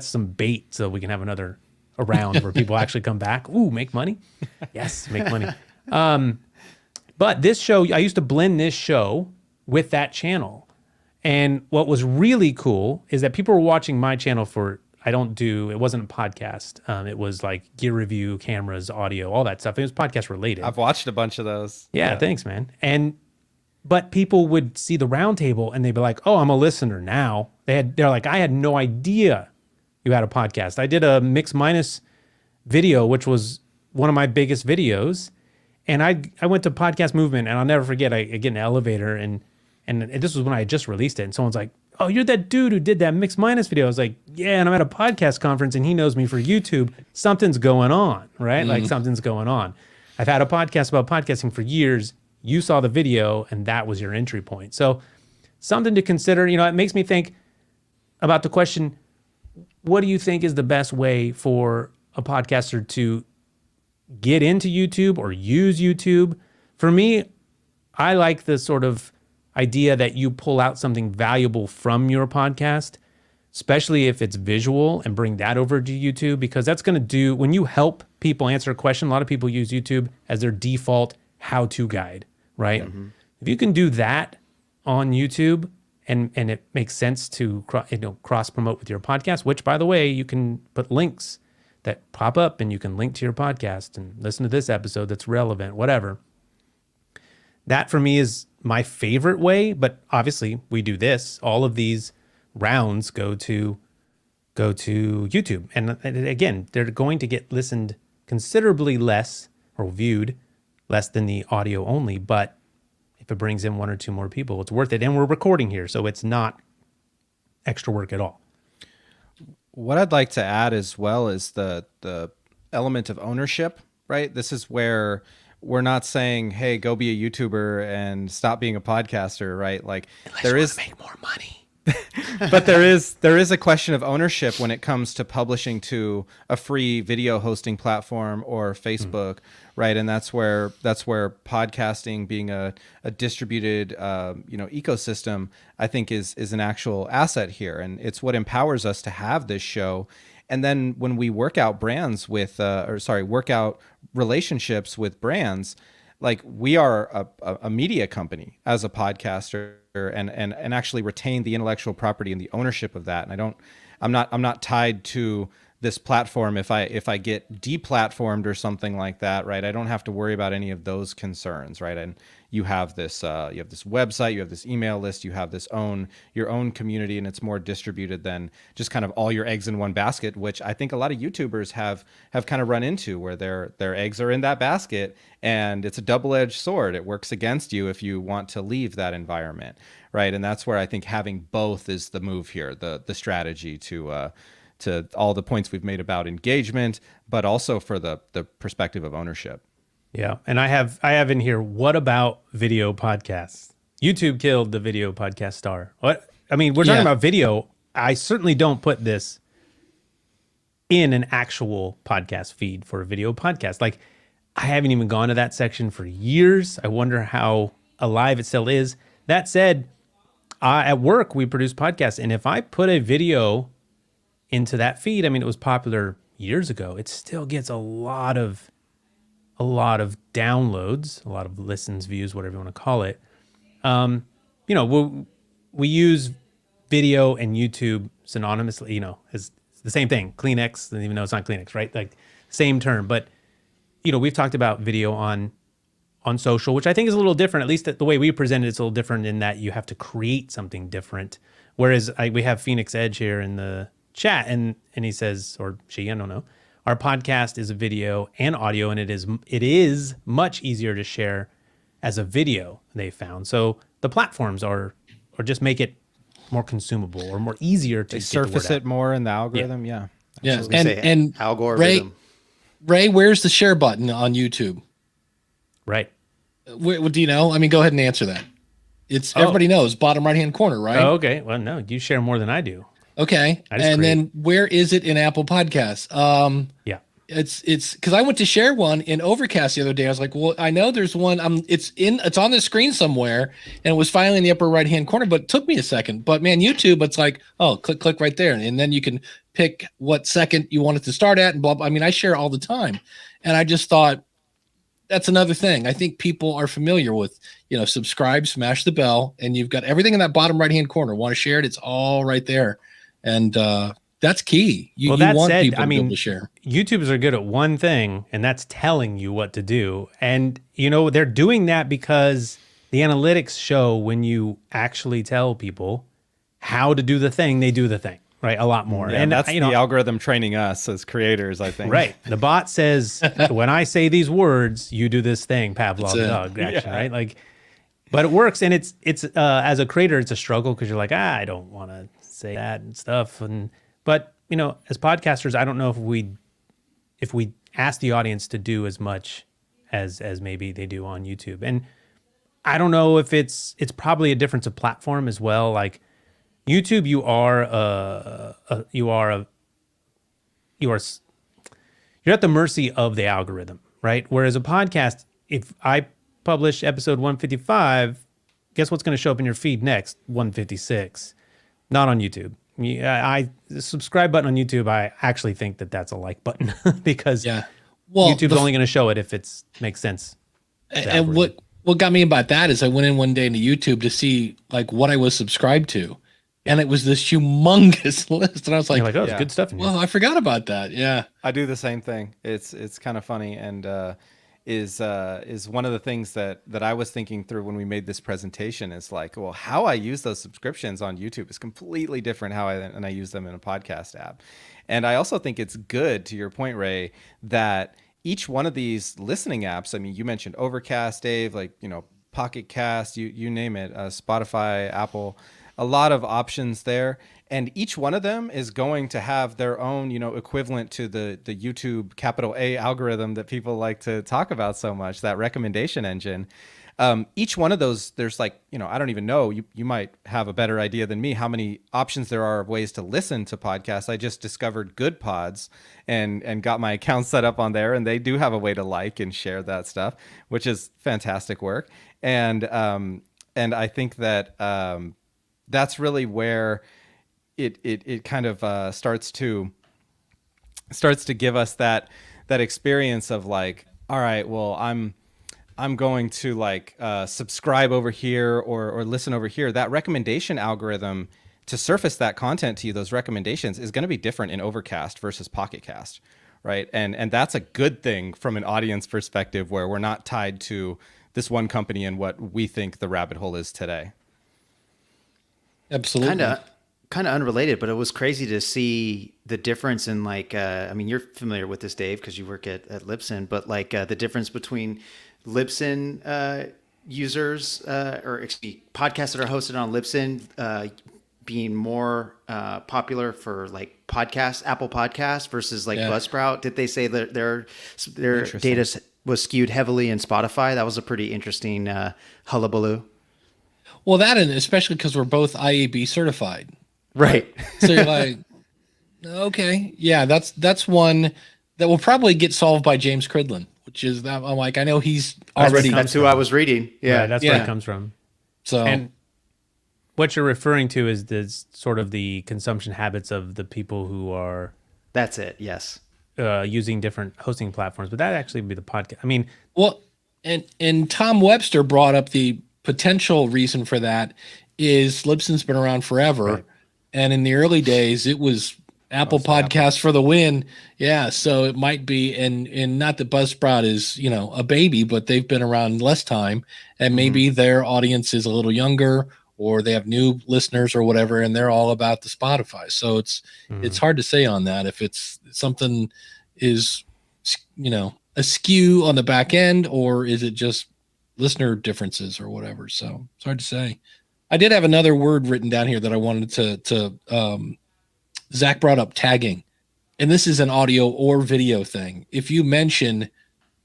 some bait, so we can have a round where people actually come back. Ooh, make money. Yes, make money. But this show, I used to blend this show with that channel. And what was really cool is that people were watching my channel for, it wasn't a podcast. It was like gear review, cameras, audio, all that stuff. It was podcast related. I've watched a bunch of those. Yeah, thanks, man. But people would see the roundtable and they'd be like, "Oh, I'm a listener now." They're like, "I had no idea you had a podcast." I did a mix minus video, which was one of my biggest videos, and I went to Podcast Movement, and I'll never forget. I get in an elevator, and this was when I had just released it, and someone's like, "Oh, you're that dude who did that mix minus video." I was like, "Yeah," and I'm at a podcast conference, and he knows me for YouTube. Something's going on, right? Like something's going on. I've had a podcast about podcasting for years. You saw the video and that was your entry point. So something to consider. It makes me think about the question, what do you think is the best way for a podcaster to get into YouTube or use YouTube? For me, I like the sort of idea that you pull out something valuable from your podcast, especially if it's visual, and bring that over to YouTube, because that's going to do, when you help people answer a question, a lot of people use YouTube as their default how-to guide, right? Mm-hmm. If you can do that on YouTube and it makes sense to cross promote with your podcast, which by the way, you can put links that pop up and you can link to your podcast and listen to this episode that's relevant, whatever. That for me is my favorite way, but obviously we do this. All of these rounds go to YouTube. And again, they're going to get listened considerably less or viewed less than the audio only, but if it brings in one or two more people, it's worth it. And we're recording here, so it's not extra work at all. What I'd like to add as well is the element of ownership, right? This is where we're not saying, hey, go be a YouTuber and stop being a podcaster, right? Like unless there you is want to make more money. But there is a question of ownership when it comes to publishing to a free video hosting platform or Facebook, right? And that's where podcasting, being a distributed ecosystem, I think is an actual asset here, and it's what empowers us to have this show. And then when we work out work out relationships with brands, like we are a media company as a podcaster, and actually retain the intellectual property and the ownership of that. And I'm not tied to this platform if I get deplatformed or something like that, right? I don't have to worry about any of those concerns, right? And you have this website, you have this email list, you have your own community, and it's more distributed than just kind of all your eggs in one basket, which I think a lot of YouTubers have kind of run into, where their eggs are in that basket, and it's a double-edged sword. It works against you if you want to leave that environment, right? And that's where I think having both is the move here, the strategy to all the points we've made about engagement, but also for the perspective of ownership. Yeah. And I have in here, what about video podcasts? YouTube killed the video podcast star. What? I mean, we're talking about video. I certainly don't put this in an actual podcast feed for a video podcast. Like, I haven't even gone to that section for years. I wonder how alive it still is. That said, at work, we produce podcasts. And if I put a video into that feed, I mean, it was popular years ago. It still gets a lot of downloads, a lot of listens, views, whatever you want to call it. We use video and YouTube synonymously, as the same thing. Kleenex, even though it's not Kleenex, right? Like same term. But, we've talked about video on social, which I think is a little different. At least the way we present it's a little different in that you have to create something different. Whereas we have Phoenix Edge here in the chat, and he says, or she, I don't know, our podcast is a video and audio, and it is much easier to share as a video, they found. So the platforms are just make it more consumable or more easier to surface it more in the algorithm. Yeah. And algorithm. Ray, where's the share button on YouTube? Right. Do you know? I mean, go ahead and answer that. Everybody knows, bottom right-hand corner, right? Oh, okay. Well, no, you share more than I do. Okay. And then where is it in Apple Podcasts? Yeah. It's because I went to share one in Overcast the other day. I was like, well, I know there's one. It's on the screen somewhere, and it was finally in the upper right hand corner, but it took me a second. But man, YouTube, it's like, oh, click right there, and then you can pick what second you want it to start at, and blah blah. I mean, I share all the time, and I just thought that's another thing. I think people are familiar with, subscribe, smash the bell, and you've got everything in that bottom right-hand corner. Want to share it? It's all right there. And that's key. You that want said, people to be able to share. YouTubers are good at one thing, and that's telling you what to do. And, they're doing that because the analytics show when you actually tell people how to do the thing, they do the thing. Right, a lot more. Yeah, and that's the algorithm training us as creators, I think. Right. The bot says, when I say these words, you do this thing, Pavlov's dog action, right? Like, but it works. And it's as a creator, it's a struggle because you're like, I don't want to say that and stuff. But as podcasters, I don't know if we ask the audience to do as much as maybe they do on YouTube. And I don't know if it's probably a difference of platform as well. Like, YouTube, you're at the mercy of the algorithm, right? Whereas a podcast, if I publish episode 155, guess what's going to show up in your feed next? 156. Not on YouTube. The subscribe button on YouTube, I actually think that's a like button because YouTube's only going to show it if it makes sense. And what got me about that is I went in one day into YouTube to see like what I was subscribed to. And it was this humongous list, and I was like, oh, it's good stuff in here. Well, I forgot about that. Yeah, I do the same thing. It's kind of funny, and is one of the things that I was thinking through when we made this presentation. Is like, well, how I use those subscriptions on YouTube is completely different than I use them in a podcast app. And I also think it's good, to your point, Ray, that each one of these listening apps. I mean, you mentioned Overcast, Dave, like Pocket Cast, you name it, Spotify, Apple. A lot of options there, and each one of them is going to have their own, equivalent to the YouTube capital A algorithm that people like to talk about so much, that recommendation engine. Each one of those, there's like, I don't even know, you might have a better idea than me how many options there are of ways to listen to podcasts. I just discovered Good Pods and got my account set up on there, and they do have a way to like and share that stuff, which is fantastic work. And I think that that's really where it kind of starts to give us that experience of like, all right, well, I'm going to like subscribe over here or listen over here. That recommendation algorithm to surface that content to you, those recommendations, is going to be different in Overcast versus Pocket Cast, right? And that's a good thing from an audience perspective, where we're not tied to this one company and what we think the rabbit hole is today. Absolutely. Kind of unrelated, but it was crazy to see the difference in like, I mean, you're familiar with this, Dave, because you work at Libsyn, but like the difference between Libsyn users podcasts that are hosted on Libsyn being more popular for like podcasts, Apple Podcasts versus like Buzzsprout. Did they say that their data was skewed heavily in Spotify? That was a pretty interesting hullabaloo. Well, that, and especially because we're both IAB certified. Right. So you're like, okay, yeah, that's one that will probably get solved by James Cridlin, which is that I'm like, I know he's already. That's who I was reading. Yeah, right, that's where it comes from. So, and what you're referring to is this sort of the consumption habits of the people who are. That's it. Yes. Using different hosting platforms, but that actually would be the podcast. I mean, well, and Tom Webster brought up the potential reason for that is Libsyn's been around forever. Right. And in the early days, it was Apple Podcasts for the win. Yeah. So it might be, and not that Buzzsprout is, a baby, but they've been around less time, and maybe their audience is a little younger, or they have new listeners or whatever, and they're all about the Spotify. So it's hard to say on that if it's something is, askew on the back end, or is it just listener differences or whatever. So it's hard to say. I did have another word written down here that I wanted to Zach brought up tagging, and this is an audio or video thing. If you mention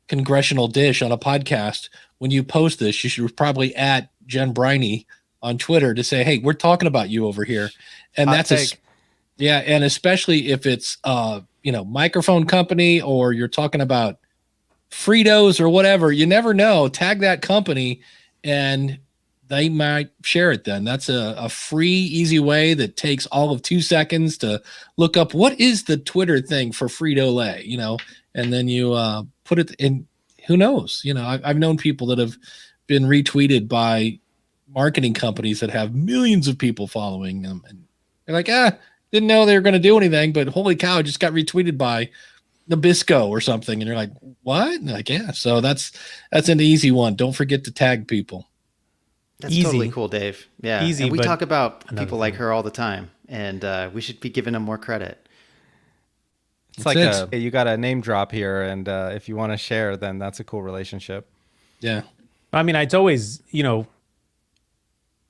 Congressional Dish on a podcast, when you post this, you should probably add Jen Briney on Twitter to say, hey, we're talking about you over here. And and especially if it's microphone company, or you're talking about Fritos or whatever, you never know. Tag that company and they might share it then. That's a free, easy way that takes all of 2 seconds to look up what is the Twitter thing for Frito-Lay, and then you put it in, who knows? You know, I've known people that have been retweeted by marketing companies that have millions of people following them, and they're like, didn't know they were going to do anything, but holy cow, I just got retweeted by Nabisco or something. And you're like, what? And they're like, yeah. So that's an easy one. Don't forget to tag people. That's Easy. totally cool, Dave. Yeah. Easy, and we but talk about people like thing. her all the time, and we should be giving them more credit. It's That's like you got a name drop here, and if you want to share, then that's a cool relationship. Yeah. I mean, it's always,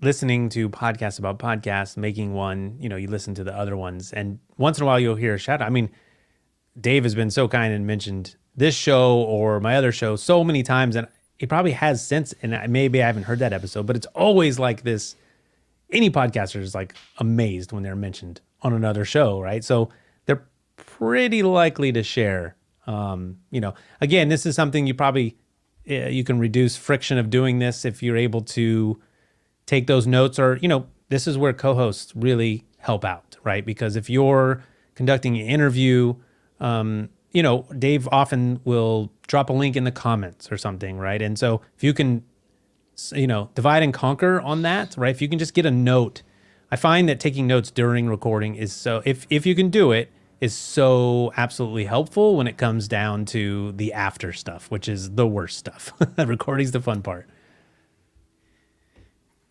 listening to podcasts about podcasts, making one, you listen to the other ones, and once in a while you'll hear a shout out. I mean, Dave has been so kind and mentioned this show or my other show so many times, and he probably has since, and maybe I haven't heard that episode, but it's always like this. Any podcaster is like amazed when they're mentioned on another show, right? So they're pretty likely to share. Again, this is something you probably, you can reduce friction of doing this if you're able to take those notes, or, this is where co-hosts really help out, right? Because if you're conducting an interview, Dave often will drop a link in the comments or something, right? And so if you can, divide and conquer on that, right? If you can just get a note, I find that taking notes during recording is so, if you can do it, is so absolutely helpful when it comes down to the after stuff, which is the worst stuff. Recording's the fun part.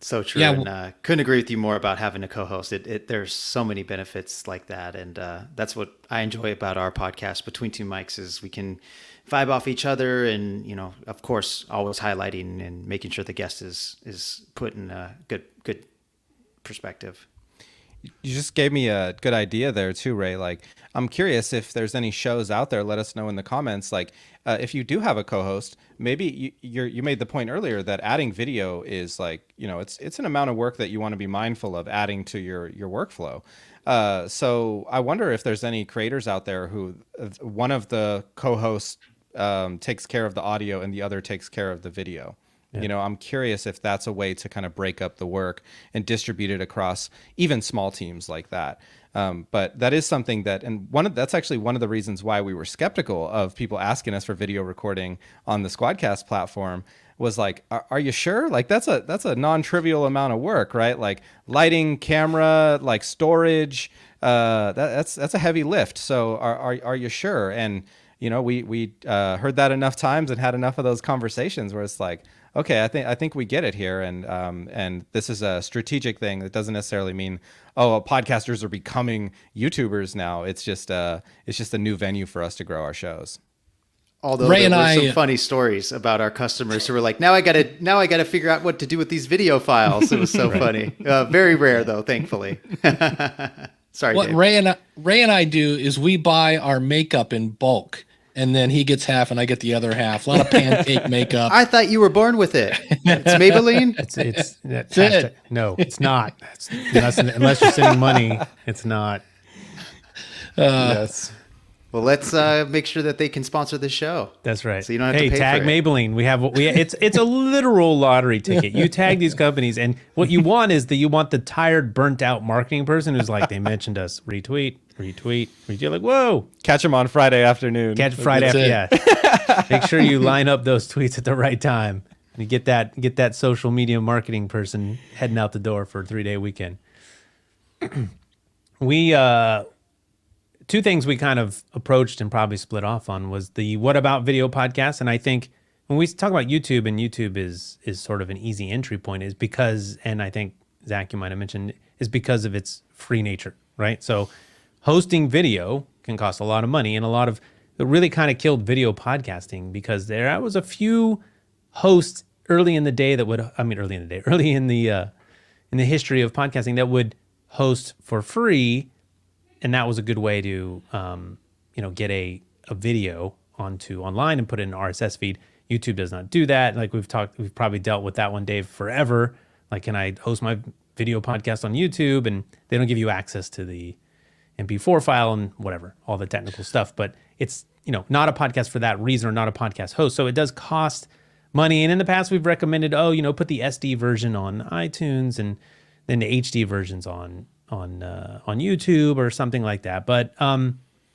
So true. Yeah. And couldn't agree with you more about having a co-host. There's so many benefits like that. And that's what I enjoy about our podcast, Between Two Mics, is we can vibe off each other and, of course, always highlighting and making sure the guest is put in a good perspective. You just gave me a good idea there too, Ray. Like, I'm curious if there's any shows out there. Let us know in the comments. Like, if you do have a co-host, maybe you made the point earlier that adding video is like, it's an amount of work that you want to be mindful of adding to your workflow. So I wonder if there's any creators out there who one of the co-hosts takes care of the audio and the other takes care of the video. Yeah. I'm curious if that's a way to kind of break up the work and distribute it across even small teams like that. But that is something that, and that's actually one of the reasons why we were skeptical of people asking us for video recording on the Squadcast platform, was like, are you sure? Like that's a non-trivial amount of work, right? Like lighting, camera, like storage, that's a heavy lift. So are you sure? And we heard that enough times and had enough of those conversations where it's like, okay, I think we get it here, and this is a strategic thing that doesn't necessarily mean, podcasters are becoming YouTubers now. It's just a new venue for us to grow our shows. Although Ray there and were I some funny stories about our customers who were like, now I gotta figure out what to do with these video files. It was so funny. Very rare though, thankfully. Sorry. What Dave. Ray and I do is we buy our makeup in bulk, and then he gets half and I get the other half. A lot of pancake makeup. I thought you were born with it. It's Maybelline. That's it. No, it's not. Unless you're sending money, it's not. Yes. Well, let's make sure that they can sponsor the show. That's right. So you don't have to pay tag for it. Maybelline. It's a literal lottery ticket. You tag these companies, and what you want is you want the tired, burnt out marketing person who's like, they mentioned us. Retweet. You're like, whoa. Catch them on Friday afternoon. Catch Friday after, yeah. Make sure you line up those tweets at the right time. And you get that social media marketing person heading out the door for a 3-day weekend. Two things we kind of approached and probably split off on was the what about video podcast. And I think when we talk about YouTube, and YouTube is sort of an easy entry point, is because, and I think Zach, you might have mentioned, is because of its free nature, right? So hosting video can cost a lot of money, and it really kind of killed video podcasting, because there was a few hosts early in the history of podcasting that would host for free. And that was a good way to, get a video onto online and put it in an RSS feed. YouTube does not do that. Like we've probably dealt with that one, Dave, forever. Like, can I host my video podcast on YouTube? And they don't give you access to the MP4 file and whatever, all the technical stuff. But it's, not a podcast for that reason, or not a podcast host. So it does cost money. And in the past, we've recommended, put the SD version on iTunes and then the HD versions on YouTube or something like that. But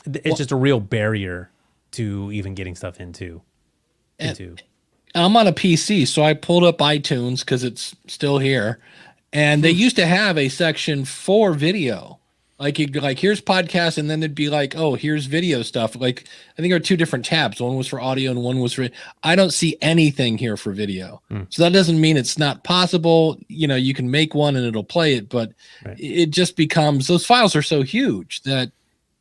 it's just a real barrier to even getting stuff into. into? I'm on a PC, so I pulled up iTunes because it's still here, and they used to have a section for video. Like here's podcasts, and then it'd be like, oh, here's video stuff. Like I think there are two different tabs. One was for audio, and one was for. I don't see anything here for video, so that doesn't mean it's not possible. You can make one and it'll play it, but it just becomes those files are so huge that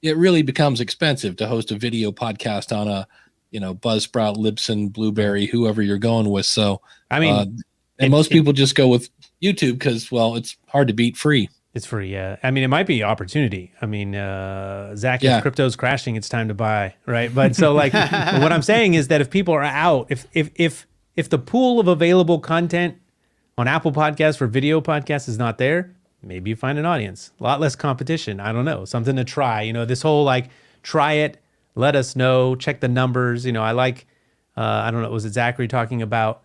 it really becomes expensive to host a video podcast on a Buzzsprout, Libsyn, Blueberry, whoever you're going with. So I mean, most people just go with YouTube because, well, it's hard to beat free. It's free, yeah. I mean, it might be opportunity. I mean, Zach, if crypto's crashing, it's time to buy, right? But so like, what I'm saying is that if people are out, if the pool of available content on Apple Podcasts for video podcasts is not there, maybe you find an audience. A lot less competition. I don't know, something to try. This whole like, try it, let us know, check the numbers. I like, I don't know, was it Zachary talking about?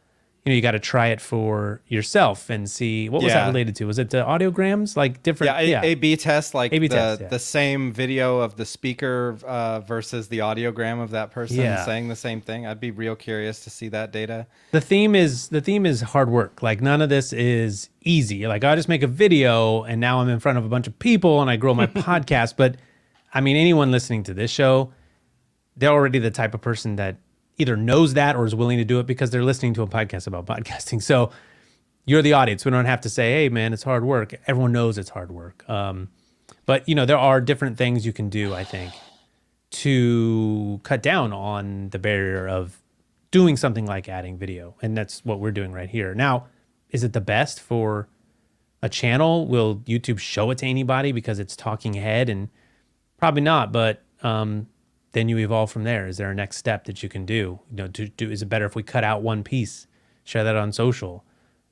You got to try it for yourself and see what was that related to? Was it the audiograms, like different? A/B test, like A/B test, the same video of the speaker versus the audiogram of that person saying the same thing. I'd be real curious to see that data. The theme is hard work. Like none of this is easy. Like I just make a video and now I'm in front of a bunch of people and I grow my podcast. But I mean, anyone listening to this show, they're already the type of person that either knows that or is willing to do it because they're listening to a podcast about podcasting. So you're the audience. We don't have to say, hey, man, it's hard work. Everyone knows it's hard work. But, there are different things you can do, I think, to cut down on the barrier of doing something like adding video. And that's what we're doing right here. Now, is it the best for a channel? Will YouTube show it to anybody because it's talking head? And probably not, but then you evolve from there. Is there a next step that you can do? Is it better if we cut out one piece, share that on social?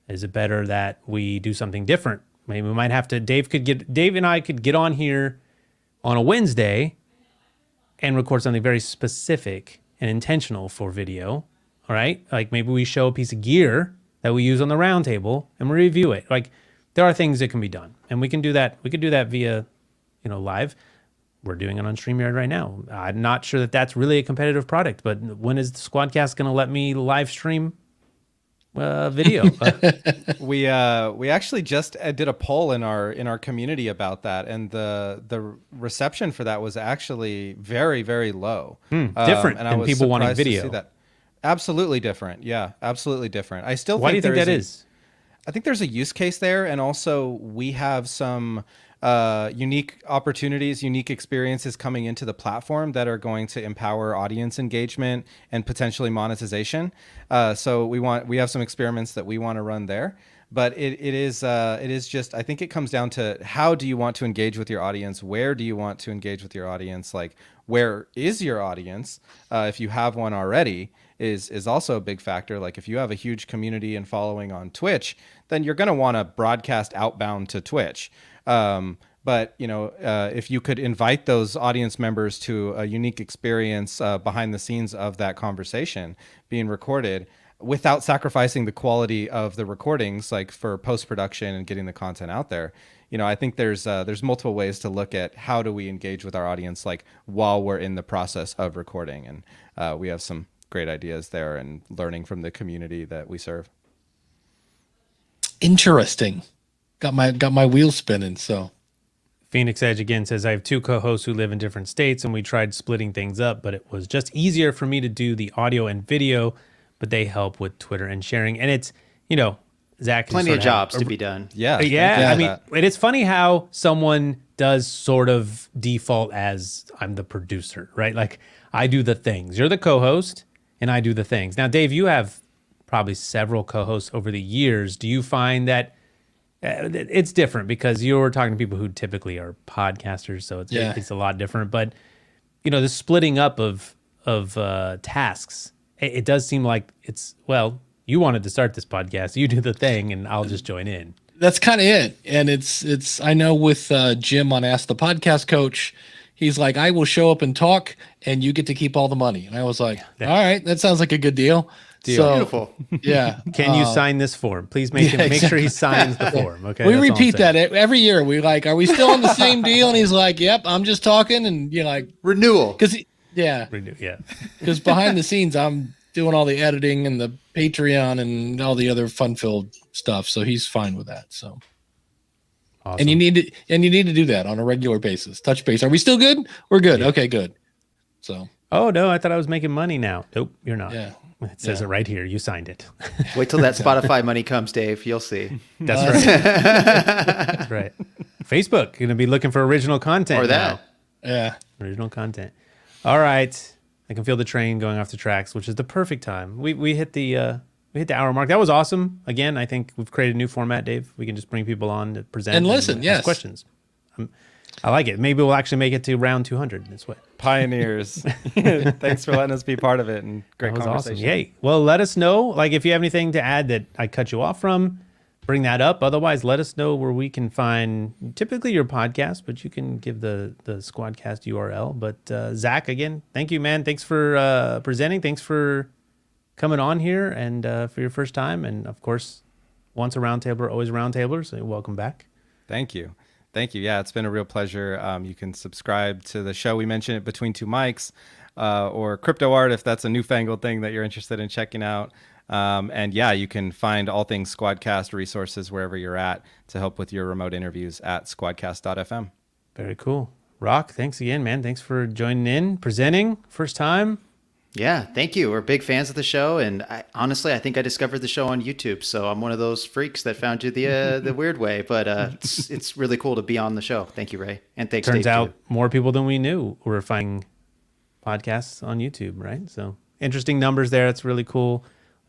Is it better that we do something different? Maybe we might have to. Dave and I could get on here on a Wednesday and record something very specific and intentional for video. All right, like maybe we show a piece of gear that we use on the roundtable and we review it. Like there are things that can be done, and we can do that. We could do that via, live. We're doing it on StreamYard right now. I'm not sure that that's really a competitive product, but when is the Squadcast going to let me live stream video? We actually just did a poll in our community about that, and the reception for that was actually very, very low. Different and than people wanting video. To see that. Absolutely different. Yeah, absolutely different. I still. Why do you think that is? I think there's a use case there, and also we have some unique opportunities, unique experiences coming into the platform that are going to empower audience engagement and potentially monetization. So we have some experiments that we want to run there. But it is just, I think it comes down to how do you want to engage with your audience? Where do you want to engage with your audience? Like, where is your audience? If you have one already, is also a big factor. Like if you have a huge community and following on Twitch, then you're going to want to broadcast outbound to Twitch. But if you could invite those audience members to a unique experience behind the scenes of that conversation being recorded without sacrificing the quality of the recordings, like for post-production and getting the content out there, I think there's multiple ways to look at how do we engage with our audience, like while we're in the process of recording. And we have some great ideas there and learning from the community that we serve. Interesting. Got my wheels spinning. So Phoenix Edge again says, I have two co-hosts who live in different states and we tried splitting things up, but it was just easier for me to do the audio and video, but they help with Twitter and sharing. And it's, Zach, plenty of jobs to be done. Yeah. I mean, and it's funny how someone does sort of default as I'm the producer, right? Like I do the things. You're the co-host and I do the things. Now, Dave, you have probably several co-hosts over the years. Do you find that it's different because you're talking to people who typically are podcasters, so it's a lot different. But the splitting up of tasks, it does seem like it's you wanted to start this podcast, you do the thing, and I'll just join in. That's kind of it, and it's I know with Jim on Ask the Podcast Coach, he's like, I will show up and talk, and you get to keep all the money. And I was like, all right, that sounds like a good deal. So, beautiful. Yeah. Can you sign this form? Please make sure he signs the form. Okay. We repeat that every year. We like, are we still on the same deal? And he's like, yep, I'm just talking. And you're like, renewal. Because Renew, yeah. Because behind the scenes, I'm doing all the editing and the Patreon and all the other fun-filled stuff, so he's fine with that. So, Awesome. and you need to do that on a regular basis. Touch base. Are we still good? We're good. Yeah. Okay, good. So, Oh no, I thought I was making money now. Nope, you're not. yeah. It says it right here. You signed it. Wait till that Spotify money comes, Dave. You'll see. That's right. That's right. Facebook going to be looking for original content Or that. now. Yeah. Original content. All right. I can feel the train going off the tracks, which is the perfect time. We hit the hour mark. That was awesome. Again, I think we've created a new format, Dave. We can just bring people on to present And listen, ask yes. questions. I like it. Maybe we'll actually make it to round 200 this way. Pioneers. Thanks for letting us be part of it, and great That was conversation. awesome. Yay. Well, let us know. Like, if you have anything to add that I cut you off from, bring that up. Otherwise, let us know where we can find typically your podcast, but you can give the Squadcast URL. But Zach, again, thank you, man. Thanks for presenting. Thanks for coming on here and for your first time. And of course, once a roundtabler, always a roundtabler. So welcome back. Thank you. Thank you. Yeah, it's been a real pleasure. You can subscribe to the show. We mentioned it, Between Two Mics, or Crypto Art, if that's a newfangled thing that you're interested in checking out. And yeah, you can find all things Squadcast resources wherever you're at to help with your remote interviews at squadcast.fm. Very cool. Rock, thanks again, man. Thanks for joining in, presenting, first time. Yeah, thank you. We're big fans of the show, and honestly, I think I discovered the show on YouTube. So I'm one of those freaks that found you the weird way. But it's really cool to be on the show. Thank you, Ray, and thanks. Turns Dave, out too. more people than we knew were finding podcasts on YouTube, right? So interesting numbers there. It's really cool.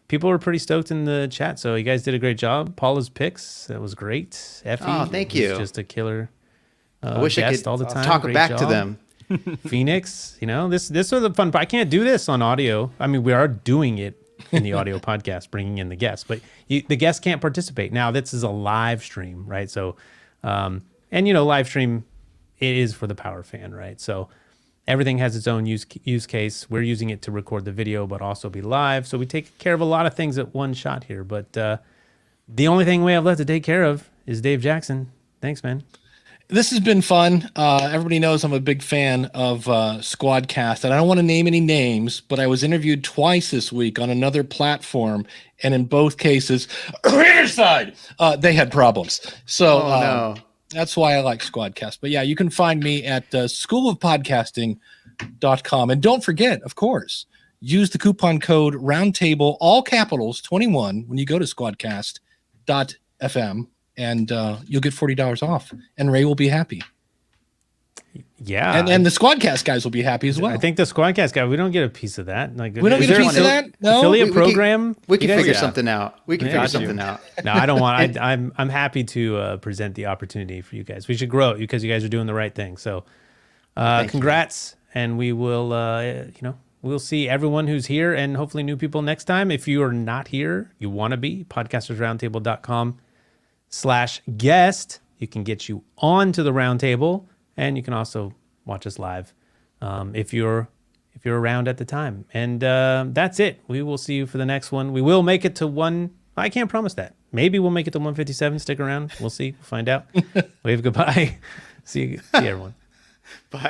People were pretty stoked in the chat, so you guys did a great job. Paula's picks, that was great. Effie, Oh, thank was you. Just a killer. I wish I guest could all the time. talk Great back to job. them. Phoenix, this was a fun part. I can't do this on audio. I mean, we are doing it in the audio podcast, bringing in the guests, but the guests can't participate. Now, this is a live stream, right? So, live stream, it is for the power fan, right? So everything has its own use case. We're using it to record the video, but also be live. So we take care of a lot of things at one shot here. But the only thing we have left to take care of is Dave Jackson. Thanks, man. This has been fun. Everybody knows I'm a big fan of Squadcast, and I don't want to name any names, but I was interviewed twice this week on another platform, and in both cases, they had problems. So No. that's why I like Squadcast. But yeah, you can find me at schoolofpodcasting.com. And don't forget, of course, use the coupon code roundtable, all capitals, 21, when you go to squadcast.fm. And you'll get $40 off, and Ray will be happy. Yeah. And the Squadcast guys will be happy as well. I think the Squadcast guy, we don't get a piece of that. Like, we don't is get a there piece an of that. No, affiliate We program. We can You guys- figure Yeah. something out. We can Yeah, figure got you. something out. No, I don't want. I'm happy to present the opportunity for you guys. We should grow it because you guys are doing the right thing. So, congrats, and we will. We'll see everyone who's here, and hopefully new people next time. If you are not here, you want to be podcastersroundtable.com/guest. You can get you onto the roundtable, and you can also watch us live if you're around at the time. And that's it. We will see you for the next one. We will make it to one. I can't promise that. Maybe we'll make it to 157. Stick around. We'll see. We'll find out. Wave goodbye. See everyone. Bye.